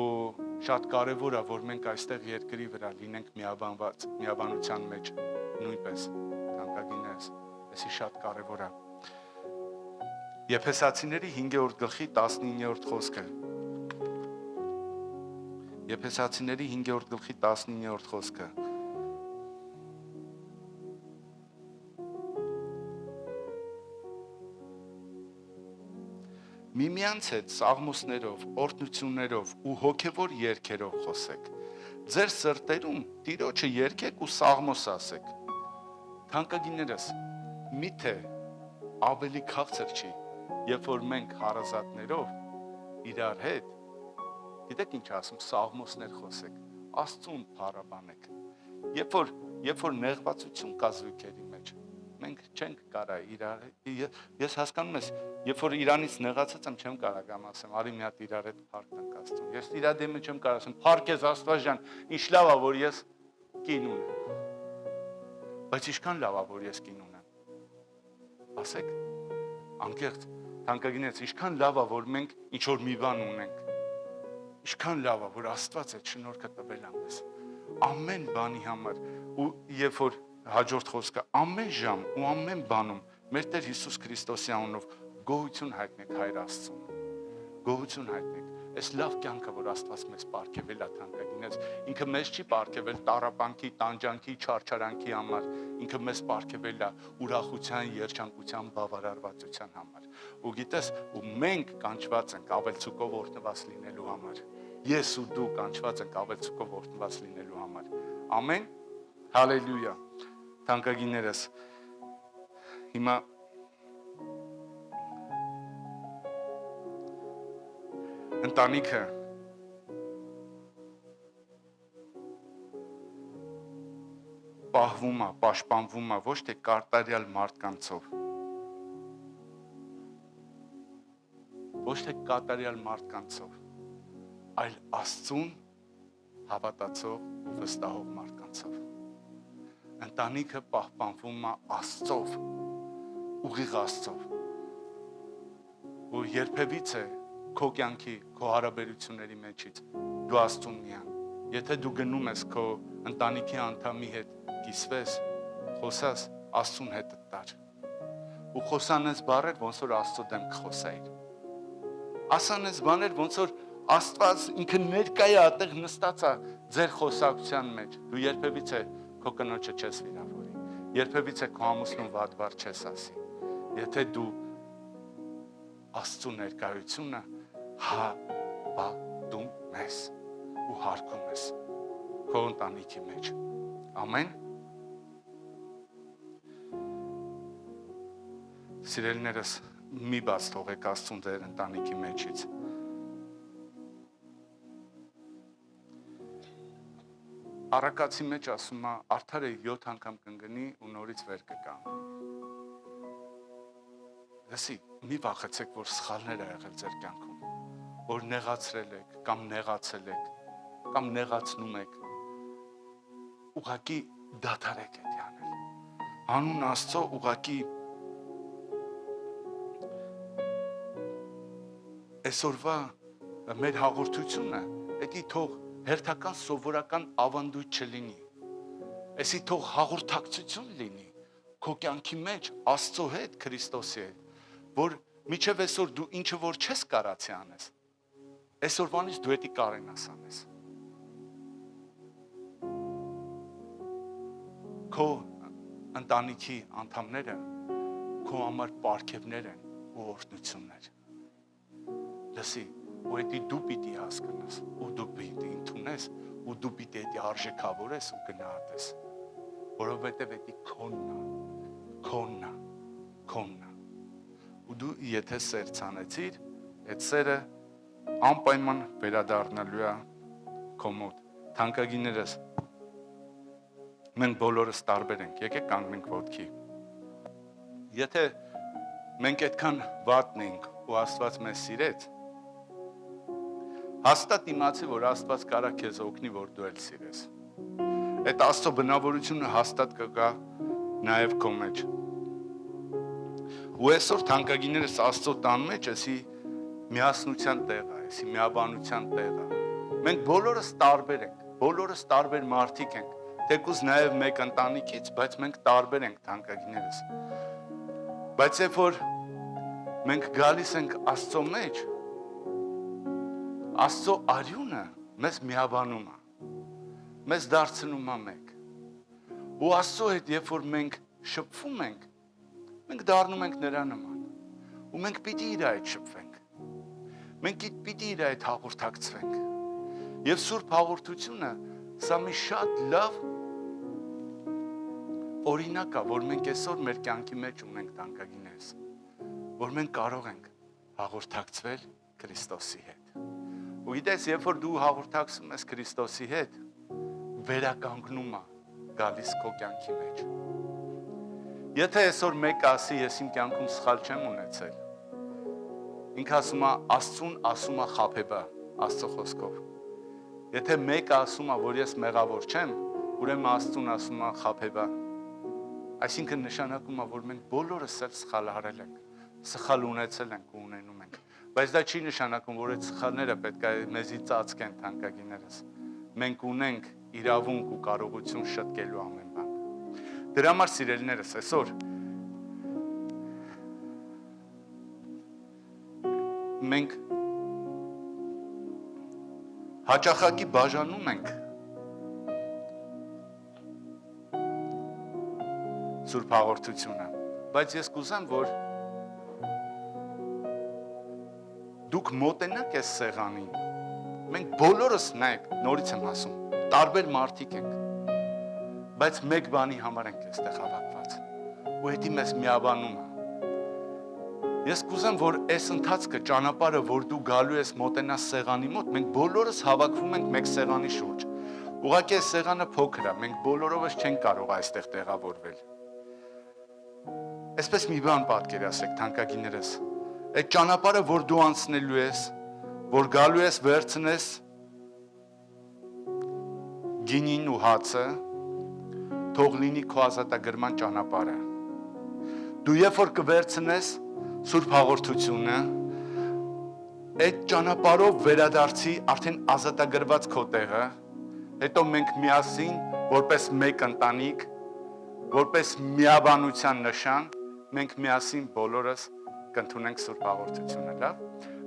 շատ կարևոր է, որ մենք այստեղ երկրի վրա լինենք միաբանված, միաբանության մեջ նույնպես, թանկագիններս, այսի շատ կարևոր է։ Եփեսացիների 5-րդ գլխի 19-րդ խոսքը։ Եփեսացիների 5-րդ գլխի 19-րդ խոսքը։ Միմյանց հետ սաղմոսներով, օրհնություններով ու հոգևոր երգերով խոսեք։ Ձեր սրտերում Տիրոջը երգեք ու սաղմոս ասեք։ Թանկագիններս, միթե ավելի քաղցր չի, երբ որ մենք հարազատներով իրար հետ, գիտեք ինչ ասում, սաղմոսներ խոսեք, Աստծուն փառաբանեք։ Երբ որ նեղվածություն կա զույգերի մեջ, մենք չենք կարա իրար, ես հասկանում ես, երբ որ իրանից նեղացած եմ, չեմ կարա գամ ասեմ, արի մի հատ իրար հետ փառք տանք Աստծուն։ Ես իրա դեմը չեմ կարա ասեմ, փառք ես Աստված ջան, ինչ լավ է, որ ես կին ունեմ։ Բայց ինչքան լավ է, որ ես կին ունեմ։ Ասեք, անկեղծ, թանկագիներս, ինչքան լավ է, որ մենք ինչ որ մի բան ունենք։ Ինչքան լավ է, որ Աստված այդ շնորհքը տվել է մեզ։ Ամեն բանի համար ու երբ որ հաջորդ խոսքը ամեն ժամ ու ամեն բանում մեր Տեր Հիսուս Քրիստոսի անունով գոհություն հայտնեք Հայր Աստծուն։ Գոհություն հայտնեք։ Այս լավ կյանքը, որ Աստված մեզ պարգևել է, թանկագինես, ինքը մեզ չի պարգևել տառապանքի, տանջանքի, չարչարանքի համար, ինքը մեզ պարգևել է ուրախության, երջանկության, բավարարվածության համար։ Ու գիտես, ու մենք կանչված ենք ավելցուկով օրհնված լինելու համար։ Ես ու դու կանչված ենք ավելցուկով օրհնված լինելու համար։ Ամեն։ Հալելույա։ Թանկագիններս, հիմա ընտանիքը պահվում է, պաշտպանվում է ոչ թե կարտարյալ մարդկանցով, ոչ թե կատարյալ մարդկանցով, այլ Աստծուն հավատացող ու վստահող մարդկանցով։ Ընտանիքը պահպանվում է Աստծով, ուղիղ Աստծով, որ երբևիցե քո կյանքի, քո հարաբերությունների մեջից դու Աստծուն միան։ Եթե դու գնում ես քո ընտանիքի անդամի հետ կիսվես, խոսաս Աստծուն հետ տար։ Ու խոսանես բառեր, ոնց որ Աստծո դեմ կխոսայիր։ Ասանես բաներ, ոնց որ Աստված ինքը ներկա է այդտեղ նստած է ձեր խոսակցության մեջ։ Դու երբևիցե քո կնոջը չես վիրավորի։ Երբևիցե քո ամուսնուն վատ բառ չես ասի։ Եթե դու Աստծո ներկայությունը հավատում ես ու հարգում ես քո ընտանիքի մեջ։ Ամեն։ Սիրելիներս, մի բաց թողեք Աստծուն ձեր ընտանիքի մեջից։ Առակացի մեջ ասում է, արդարը 7 անգամ կընկնի ու նորից վեր կկանգնի։ Լսի, մի վախեցեք, որ սխալներ ա եղել ձեր կյանքում, որ նեղացրել եք, կամ նեղացել եք, կամ նեղացնում եք, ուղղակի դադարեք էդ անել։ Անուն Աստծո ուղղակի այսօրվա մեր հաղորդությունը էդի թող հերթական սովորական ավանդույթ չլինի։ Էսի թող հաղորդակցություն լինի քո կյանքի մեջ Աստծո հետ, Քրիստոսի հետ, որ միջև այսօր դու ինչը որ չես կարացի անես, այսօրվանից դու էդի կարենաս անես։ Քո ընտանիքի անդամները քո համար պարգևներ են ու օրհնություններ։ Լսի, ու էդի դու պիտի հասկանաս, ու դու պիտի ընդունես, ու դու պիտի էդի արժեքավորես ու գնահատես, որովհետև էդի քոննա, ու դու եթե սեր ցանեցիր, այդ սերը անպայման վերադառնալու է քո մոտ։ Թանկագիններս, մենք բոլորս տարբեր ենք, եկեք կանգնենք ոտքի։ Եթե մենք այդքան վատն ենք ու Աստված մեզ սիրեց, հաստատ իմացի, որ Աստված կարա քեզ օգնի, որ դու էլ սիրես։ Այդ Աստծո բնավորությունը հաստատ կգա նաև քո մեջ։ Ու այսօր թանկագիններս Աստծո տան մեջ էսի միասնության տեղ է, էսի միաբանության տեղ է։ Մենք բոլորս տարբեր ենք, բոլորս տարբեր մարդիկ ենք, թեկուզ նաև մեկ ընտանիքից, բայց մենք տարբեր ենք թանկագիններս։ Բայց երբ որ մենք գալիս ենք Աստծո մեջ, Աստծո արյունը մեզ միաբանում է, մեզ դարձնում է մեկ։ Ու Աստծո հետ, երբ որ մենք շփվում ենք, մենք դառնում ենք նրա նման։ Ու մենք պիտի իր հետ շփվենք։ Մենք պիտի իր հետ հաղորդակցվենք։ Եվ Սուրբ հաղորդությունը սա մի շատ լավ օրինակ է, որ մենք այսօր մեր կյանքի մեջ ունենք թանկագիններս, որ մենք կարող ենք հաղորդակցվել Քրիստոսի հետ։ Ու գիտես, երբ որ դու հաղորդակցում ես Քրիստոսի հետ, վերականգնում է գալիս քո կյանքի մեջ։ Եթե այսօր մեկ ասի, ես իմ կյանքում սխալ չեմ ունեցել, ինքը ասում է, Աստծուն ասում է խաբեբա, Աստծո խոսքով։ Եթե մեկը ասում է, որ ես մեղավոր չեմ, ուրեմն Աստծուն ասում է խաբեբա։ Այսինքն նշանակում է, որ մենք բոլորս էլ սխալ արել ենք, սխալ ունեցել ենք ու ունենում ենք։ Բայց դա չի նշանակում, որ այդ սխալները պետք է մեզի ծածկեն թանկագիններս։ Մենք ունենք իրավունք ու կարողություն շտկելու ամեն բան։ Դրա համար սիրելիներս, այսօր մենք հաճախակի բաժանում ենք Սուրբ հաղորդությունը, բայց ես կուզեմ, որ դուք մոտենաք այս սեղանին, մենք բոլորս նայեք, նորից եմ ասում, տարբեր մարդիկ ենք, բայց մեկ բանի համար ենք այստեղ հավաքված, ու հետի մեզ միաբանում է, Ես կուզեմ, որ այս ընթացքը ճանապարհը, որ դու գալու ես մոտենաս սեղանի մոտ, մենք բոլորս հավաքվում ենք մեկ սեղանի շուրջ։ Ուղղակի այս սեղանը փոքր է, մենք բոլորովս չենք կարող այստեղ տեղավորվել։ Այսպես մի բան պատկերացրեք, թանկագիներս։ Այդ ճանապարհը, որ դու անցնելու ես, որ գալու ես վերցնես գինին ու հացը, թող լինի քո ազատագրման ճանապարհը։ Դու երբ որ կվերցնես Սուրբ հաղորդությունը, այդ ճանապարհով վերադարձի արդեն ազատագրված քո տեղը, հետո մենք միասին, որպես մեկ ընտանիք, որպես միաբանության նշան, մենք միասին բոլորս կընդունենք Սուրբ հաղորդությունը, լավ?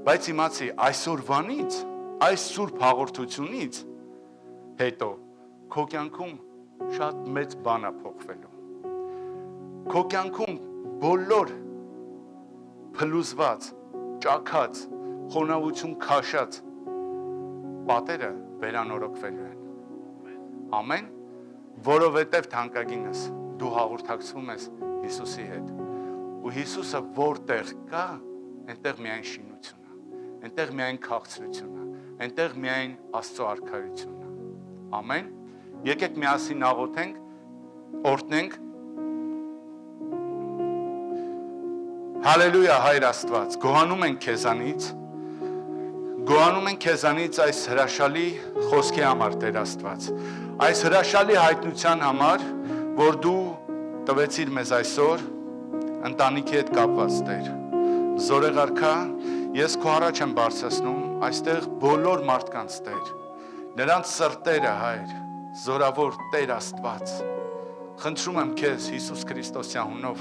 Բայց իմացի, այսօրվանից, այս Սուրբ հաղորդությունից հետո քո կյանքում շատ մեծ բան է փոխվելու։ Քո կյանքում բոլոր փլուզված, ճաքած, խոնավություն քաշած պատերը վերանորոգվելու են։ Ամեն, որովհետև թանկագինս դու հաղորդակցվում ես Հիսուսի հետ։ Ու Հիսուսը որտեղ կա, այնտեղ միայն շինություն է, այնտեղ միայն քաղցրություն է, այնտեղ միայն Աստծո արքայությունն է։ Ամեն։ Եկեք միասին աղոթենք, օրհնենք։ Հալելույա, Հայր Աստված, գոհանում ենք քեզանից այս հրաշալի խոսքի համար, Տեր Աստված։ Այս հրաշալի հայտնության համար, որ դու տվեցիր մեզ այսօր ընտանիքի հետ կապված, Տեր։ Զորեղարքա, ես քո առաջ եմ բարձրացնում այստեղ բոլոր մարդկանց, Տեր։ Նրանց սրտերը, Հայր, զորավոր Տեր Աստված, խնդրում եմ քեզ Հիսուս Քրիստոսի անունով,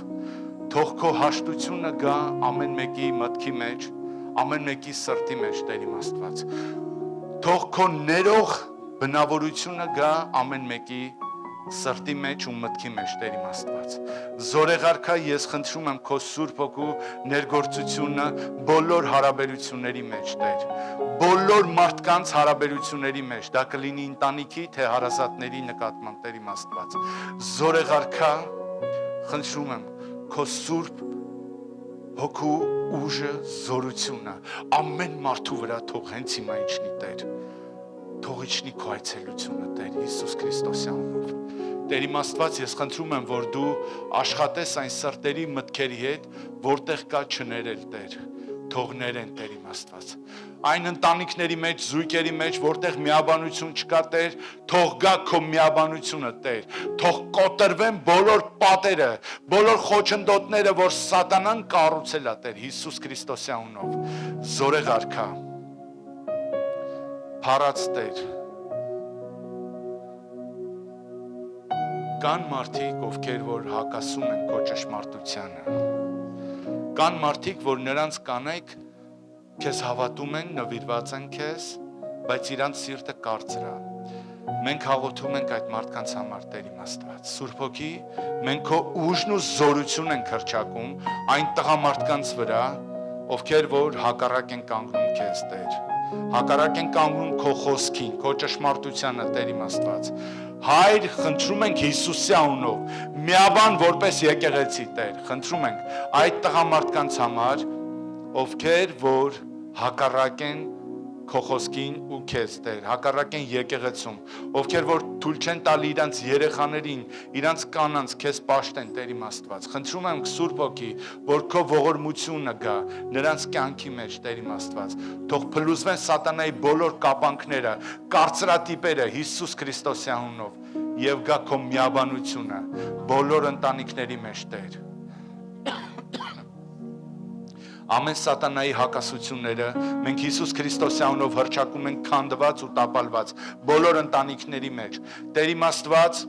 թող քո հաշտությունը գա ամեն մեկի մտքի մեջ, ամեն մեկի սրտի մեջ, Տեր իմ Աստված, թող քո ներող բնավորությունը գա ամեն մեկի սրտի մեջ ու մտքի մեջ, Տեր իմ Աստված։ Զորեղարքա, ես խնդրում եմ քո Սուրբ Հոգու ներգործությունը բոլոր հարաբերությունների մեջ, Տեր, բոլոր մարդկանց հարաբերությունների մեջ, դա կլինի ընտանիքի, թե հարազատների նկատմամբ, Տեր իմ Աստված։ Զորեղարքա, խնդրում եմ քո Սուրբ Հոգու ուժը, զորությունը ամեն մարդու վրա թող հենց հիմա իջնի, Տեր։ Թող իջնի քո այցելությունը, Տեր Հիսուս Քրիստոսի անունով։ Տեր իմ Աստված, ես խնդրում եմ, որ դու աշխատես այն սրտերի մտքերի հետ, որտեղ կա չներել, Տեր, թող ներեն, Տեր իմ Աստված։ Այն ընտանիքների մեջ, զույգերի մեջ, որտեղ միաբանություն չկա, Տեր, թող գա քո միաբանությունը, Տեր, թող կոտրվեն բոլոր պատերը, բոլոր խոչընդոտները, որ սատանան կառուցել է, Տեր, Հիսուս Քրիստոսի անունով։ Զորեղարքա, փառած Տեր, կան մարդիկ, ովքեր որ հակասում են քո ճշմարտությանը։ Կան մարդիկ, որ նրանց կանայք քեզ հավատում են, նվիրված են քեզ, բայց իրանց սիրտը կարծր է։ Մենք հաղորդում ենք այդ մարդկանց համար, Տեր իմ Աստված։ Սուրբ Հոգի, մենք քո ուժն ու զորություն ենք հռչակում այն տղամարդկանց վրա, ովքեր որ հակառակ են կանգնում քեզ, Տեր։ Հակառակ են կանգնում քո խոսքին, քո ճշմարտությանը, Տեր իմ Աստված։ Հայր, խնդրում ենք Հիսուսի անունով, միաբան որպես եկեղեցի, Տեր, խնդրում ենք այդ տղամարդկանց համար, ովքեր որ հակառակ են քո խոսքին ու քեզ, Տեր, հակառակ են եկեղեցում, ովքեր որ թույլ չեն տալի իրանց երեխաներին, իրանց կանանց քեզ պաշտեն, Տեր իմ Աստված։ Խնդրում եմ Սուրբ Հոգի, որ քո ողորմությունը գա նրանց կյանքի մեջ, Տեր իմ Աստված։ Թող փլուզվեն սատանայի բոլոր կապանքները, կարծրատիպերը Հիսուս Քրիստոսի անունով եւ գա քո միաբանությունը բոլոր ընտանիքների մեջ, Տեր։ Ամեն սատանայի հակասությունները մենք Հիսուս Քրիստոսի անունով հռչակում ենք քանդված ու տապալված բոլոր ընտանիքների մեջ։ Տեր իմ Աստված,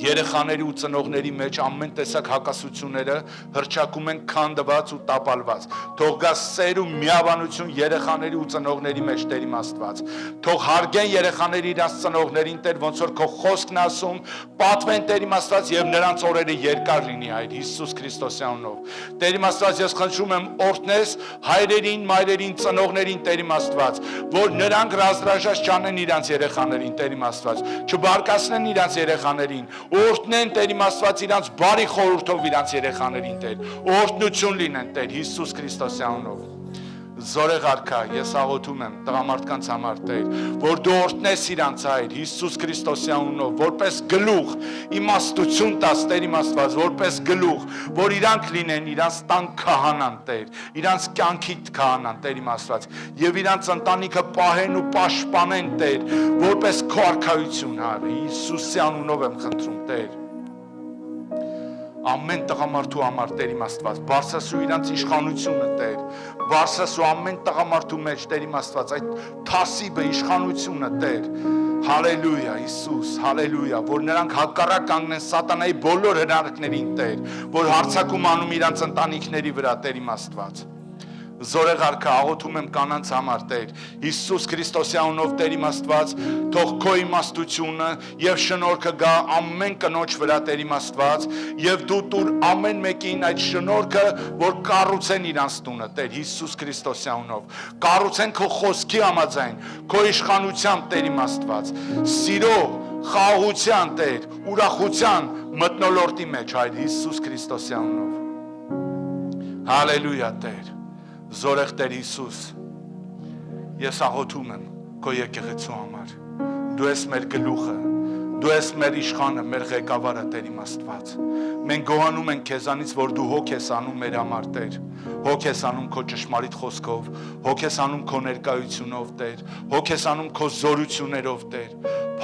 երեխաների ու ծնողների մեջ ամեն տեսակ հակասությունները հռչակում են քանդված ու տապալված։ Թող գա սեր ու միաբանություն երեխաների ու ծնողների մեջ, Տեր իմ Աստված։ Թող հարգեն երեխաները իրաց ծնողներին, Տեր, ոնց որ քո խոսքն ասում, պատվեն, Տեր իմ Աստված, եւ նրանց օրերը երկար լինի, Հայր Հիսուս Քրիստոսի անունով։ Տեր իմ Աստված, ես խնդրում եմ օրհնես հայրերին, մայրերին, ծնողներին, Տեր իմ Աստված, որ նրանք ռազրաժած չանեն իրանց երեխաներին, Տեր իմ Աստված, չբարկացնեն իրանց երեխաներին, օրհնեն Տեր իմ Աստված իրանց բարի խորհուրդով իրանց երեխաներին Տեր, օրհնություն լինեն Տեր Հիսուս Քրիստոսի անունով։ Զորեղ արքա, ես աղոթում եմ տղամարդկանց համար Տեր, որ դու օրհնես իրանց Հայր Հիսուս Քրիստոսի անունով, որպես գլուխ, իմաստություն տաս Տեր իմ Աստված, որպես գլուխ, որ իրանք լինեն իրանց տան քահանան Տեր, իրանց կյանքի քահանան Տեր իմ Աստված, եւ իրանց ընտանիքը պահեն ու պաշտպանեն Տեր, որպես քո արքայություն Հայր Հիսուսի անունով եմ խնդրում Տեր։ Ամեն տղամարդու համար Տեր իմ Աստված, բարձրացրու իրանց իշխանությունը Տեր, բարձրացրու ամեն տղամարդու մեջ Տեր իմ Աստված, այդ թասիբը իշխանությունը Տեր, հալելույա Հիսուս, հալելույա, որ նրանք հակառակ կանգնեն սատանայի բոլոր հրահրներին Տեր, որ հարձակում անում իրանց ընտանիքների վրա Տեր իմ Աստված։ Զորեղ արքա, աղոթում եմ կանանց համար Տեր, Հիսուս Քրիստոսի անունով Տեր իմ Աստված, թող քո իմաստությունը եւ շնորհքը գա ամեն կնոջ վրա Տեր իմ Աստված, եւ դու տուր ամեն մեկին այդ շնորհքը, որ կառուցեն իրանց տունը Տեր Հիսուս Քրիստոսի անունով, կառուցեն քո խոսքի համաձայն, քո իշխանությամբ Տեր իմ Աստված, սիրո, խաղաղության Տեր, ուրախության մթնոլորտի մեջ Հայր Հիսուս Քրիստոսի անունով։ Հալելույա Տեր։ Զորեղ Տեր Հիսուս, ես աղոթում եմ քո եկեղեցու համար, դու ես մեր գլուխը, դու ես մեր իշխանը, մեր ղեկավարը Տեր իմ Աստված, մենք գոհանում ենք քեզանից, որ դու հոգ ես անում մեր համար Տեր, հոգ ես անում քո ճշմարիտ խոսքով, հոգ ես անում քո ներկայությունով Տեր, հոգ ես անում քո զորություններով Տեր,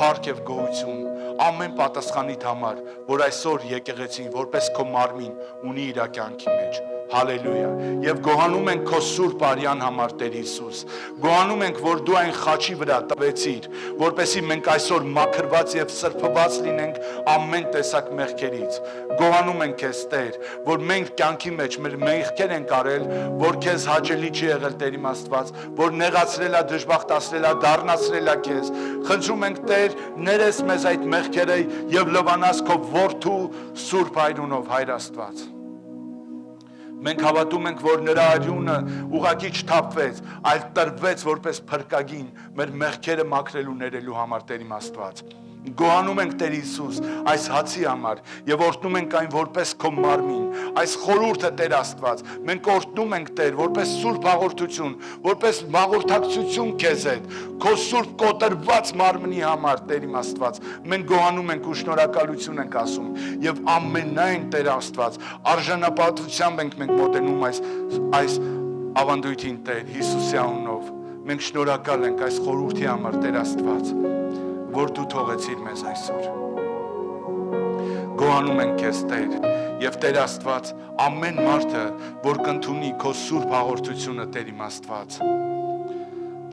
փառք եւ գոհություն ամեն պատասխանիդ համար, որ այսօր եկեղեցին որպես քո մարմին ունի իր կյանքի մեջ։ Հալելույա։ Եվ գոհանում ենք քո սուրբ արյան համար Տեր Հիսուս։ Գոհանում ենք, որ դու այն խաչի վրա տվեցիր, որպեսզի մենք այսօր մաքրված եւ սրբված լինենք ամեն տեսակ մեղքերից։ Գոհանում ենք քեզ Տեր, որ մենք կյանքի մեջ մեր մեղքեր ենք արել, որ քեզ հաճելի չի եղել Տեր իմ Աստված, որ նեղացրել է, դժբախտացրել է, դառնացրել է քեզ։ Խնդրում ենք Տեր, ներես մեզ այդ մեղքերը եւ լվանաս քո որդու սուրբ այրունով Հայր Աստված։ Մենք հավատում ենք, որ նրա արյունը ուղղակի չթափվեց, այլ տրվեց որպես փրկագին մեր մեղքերը մաքրելու ներելու համար Տեր իմ Աստված։ Գոհանում ենք Տեր Հիսուս այս հացի համար եւ օրհնում ենք այն որպես քո մարմին, այս խորհուրդը Տեր Աստված, մենք օրհնում ենք Տեր որպես սուրբ հաղորդություն, որպես հաղորդակցություն քեզ հետ, քո սուրբ կոտրված մարմնի համար Տեր իմ Աստված, մենք գոհանում ենք ու շնորհակալություն ենք ասում եւ ամենայն Տեր Աստված, արժանապատվությամբ ենք մենք մոտենում այս ավանդույթին Տեր Հիսուսի անունով, մենք շնորհակալ ենք այս խորհրդի համար Տեր Աստված, որ դու թողեցիր մեզ այսօր։ Գոհանում ենք քեզ Տեր եւ Տեր Աստված ամեն մարդը որ կընդունի քո սուրբ հաղորդությունը Տեր իմ Աստված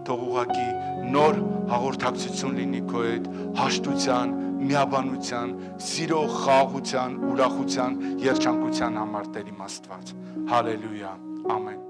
թող ուղղակի նոր հաղորդակցություն լինի քո հետ հաշտության, միաբանության, սիրո, խաղաղության, ուրախության, երջանկության համար Տեր իմ Աստված։ Հալելույա։ Ամեն։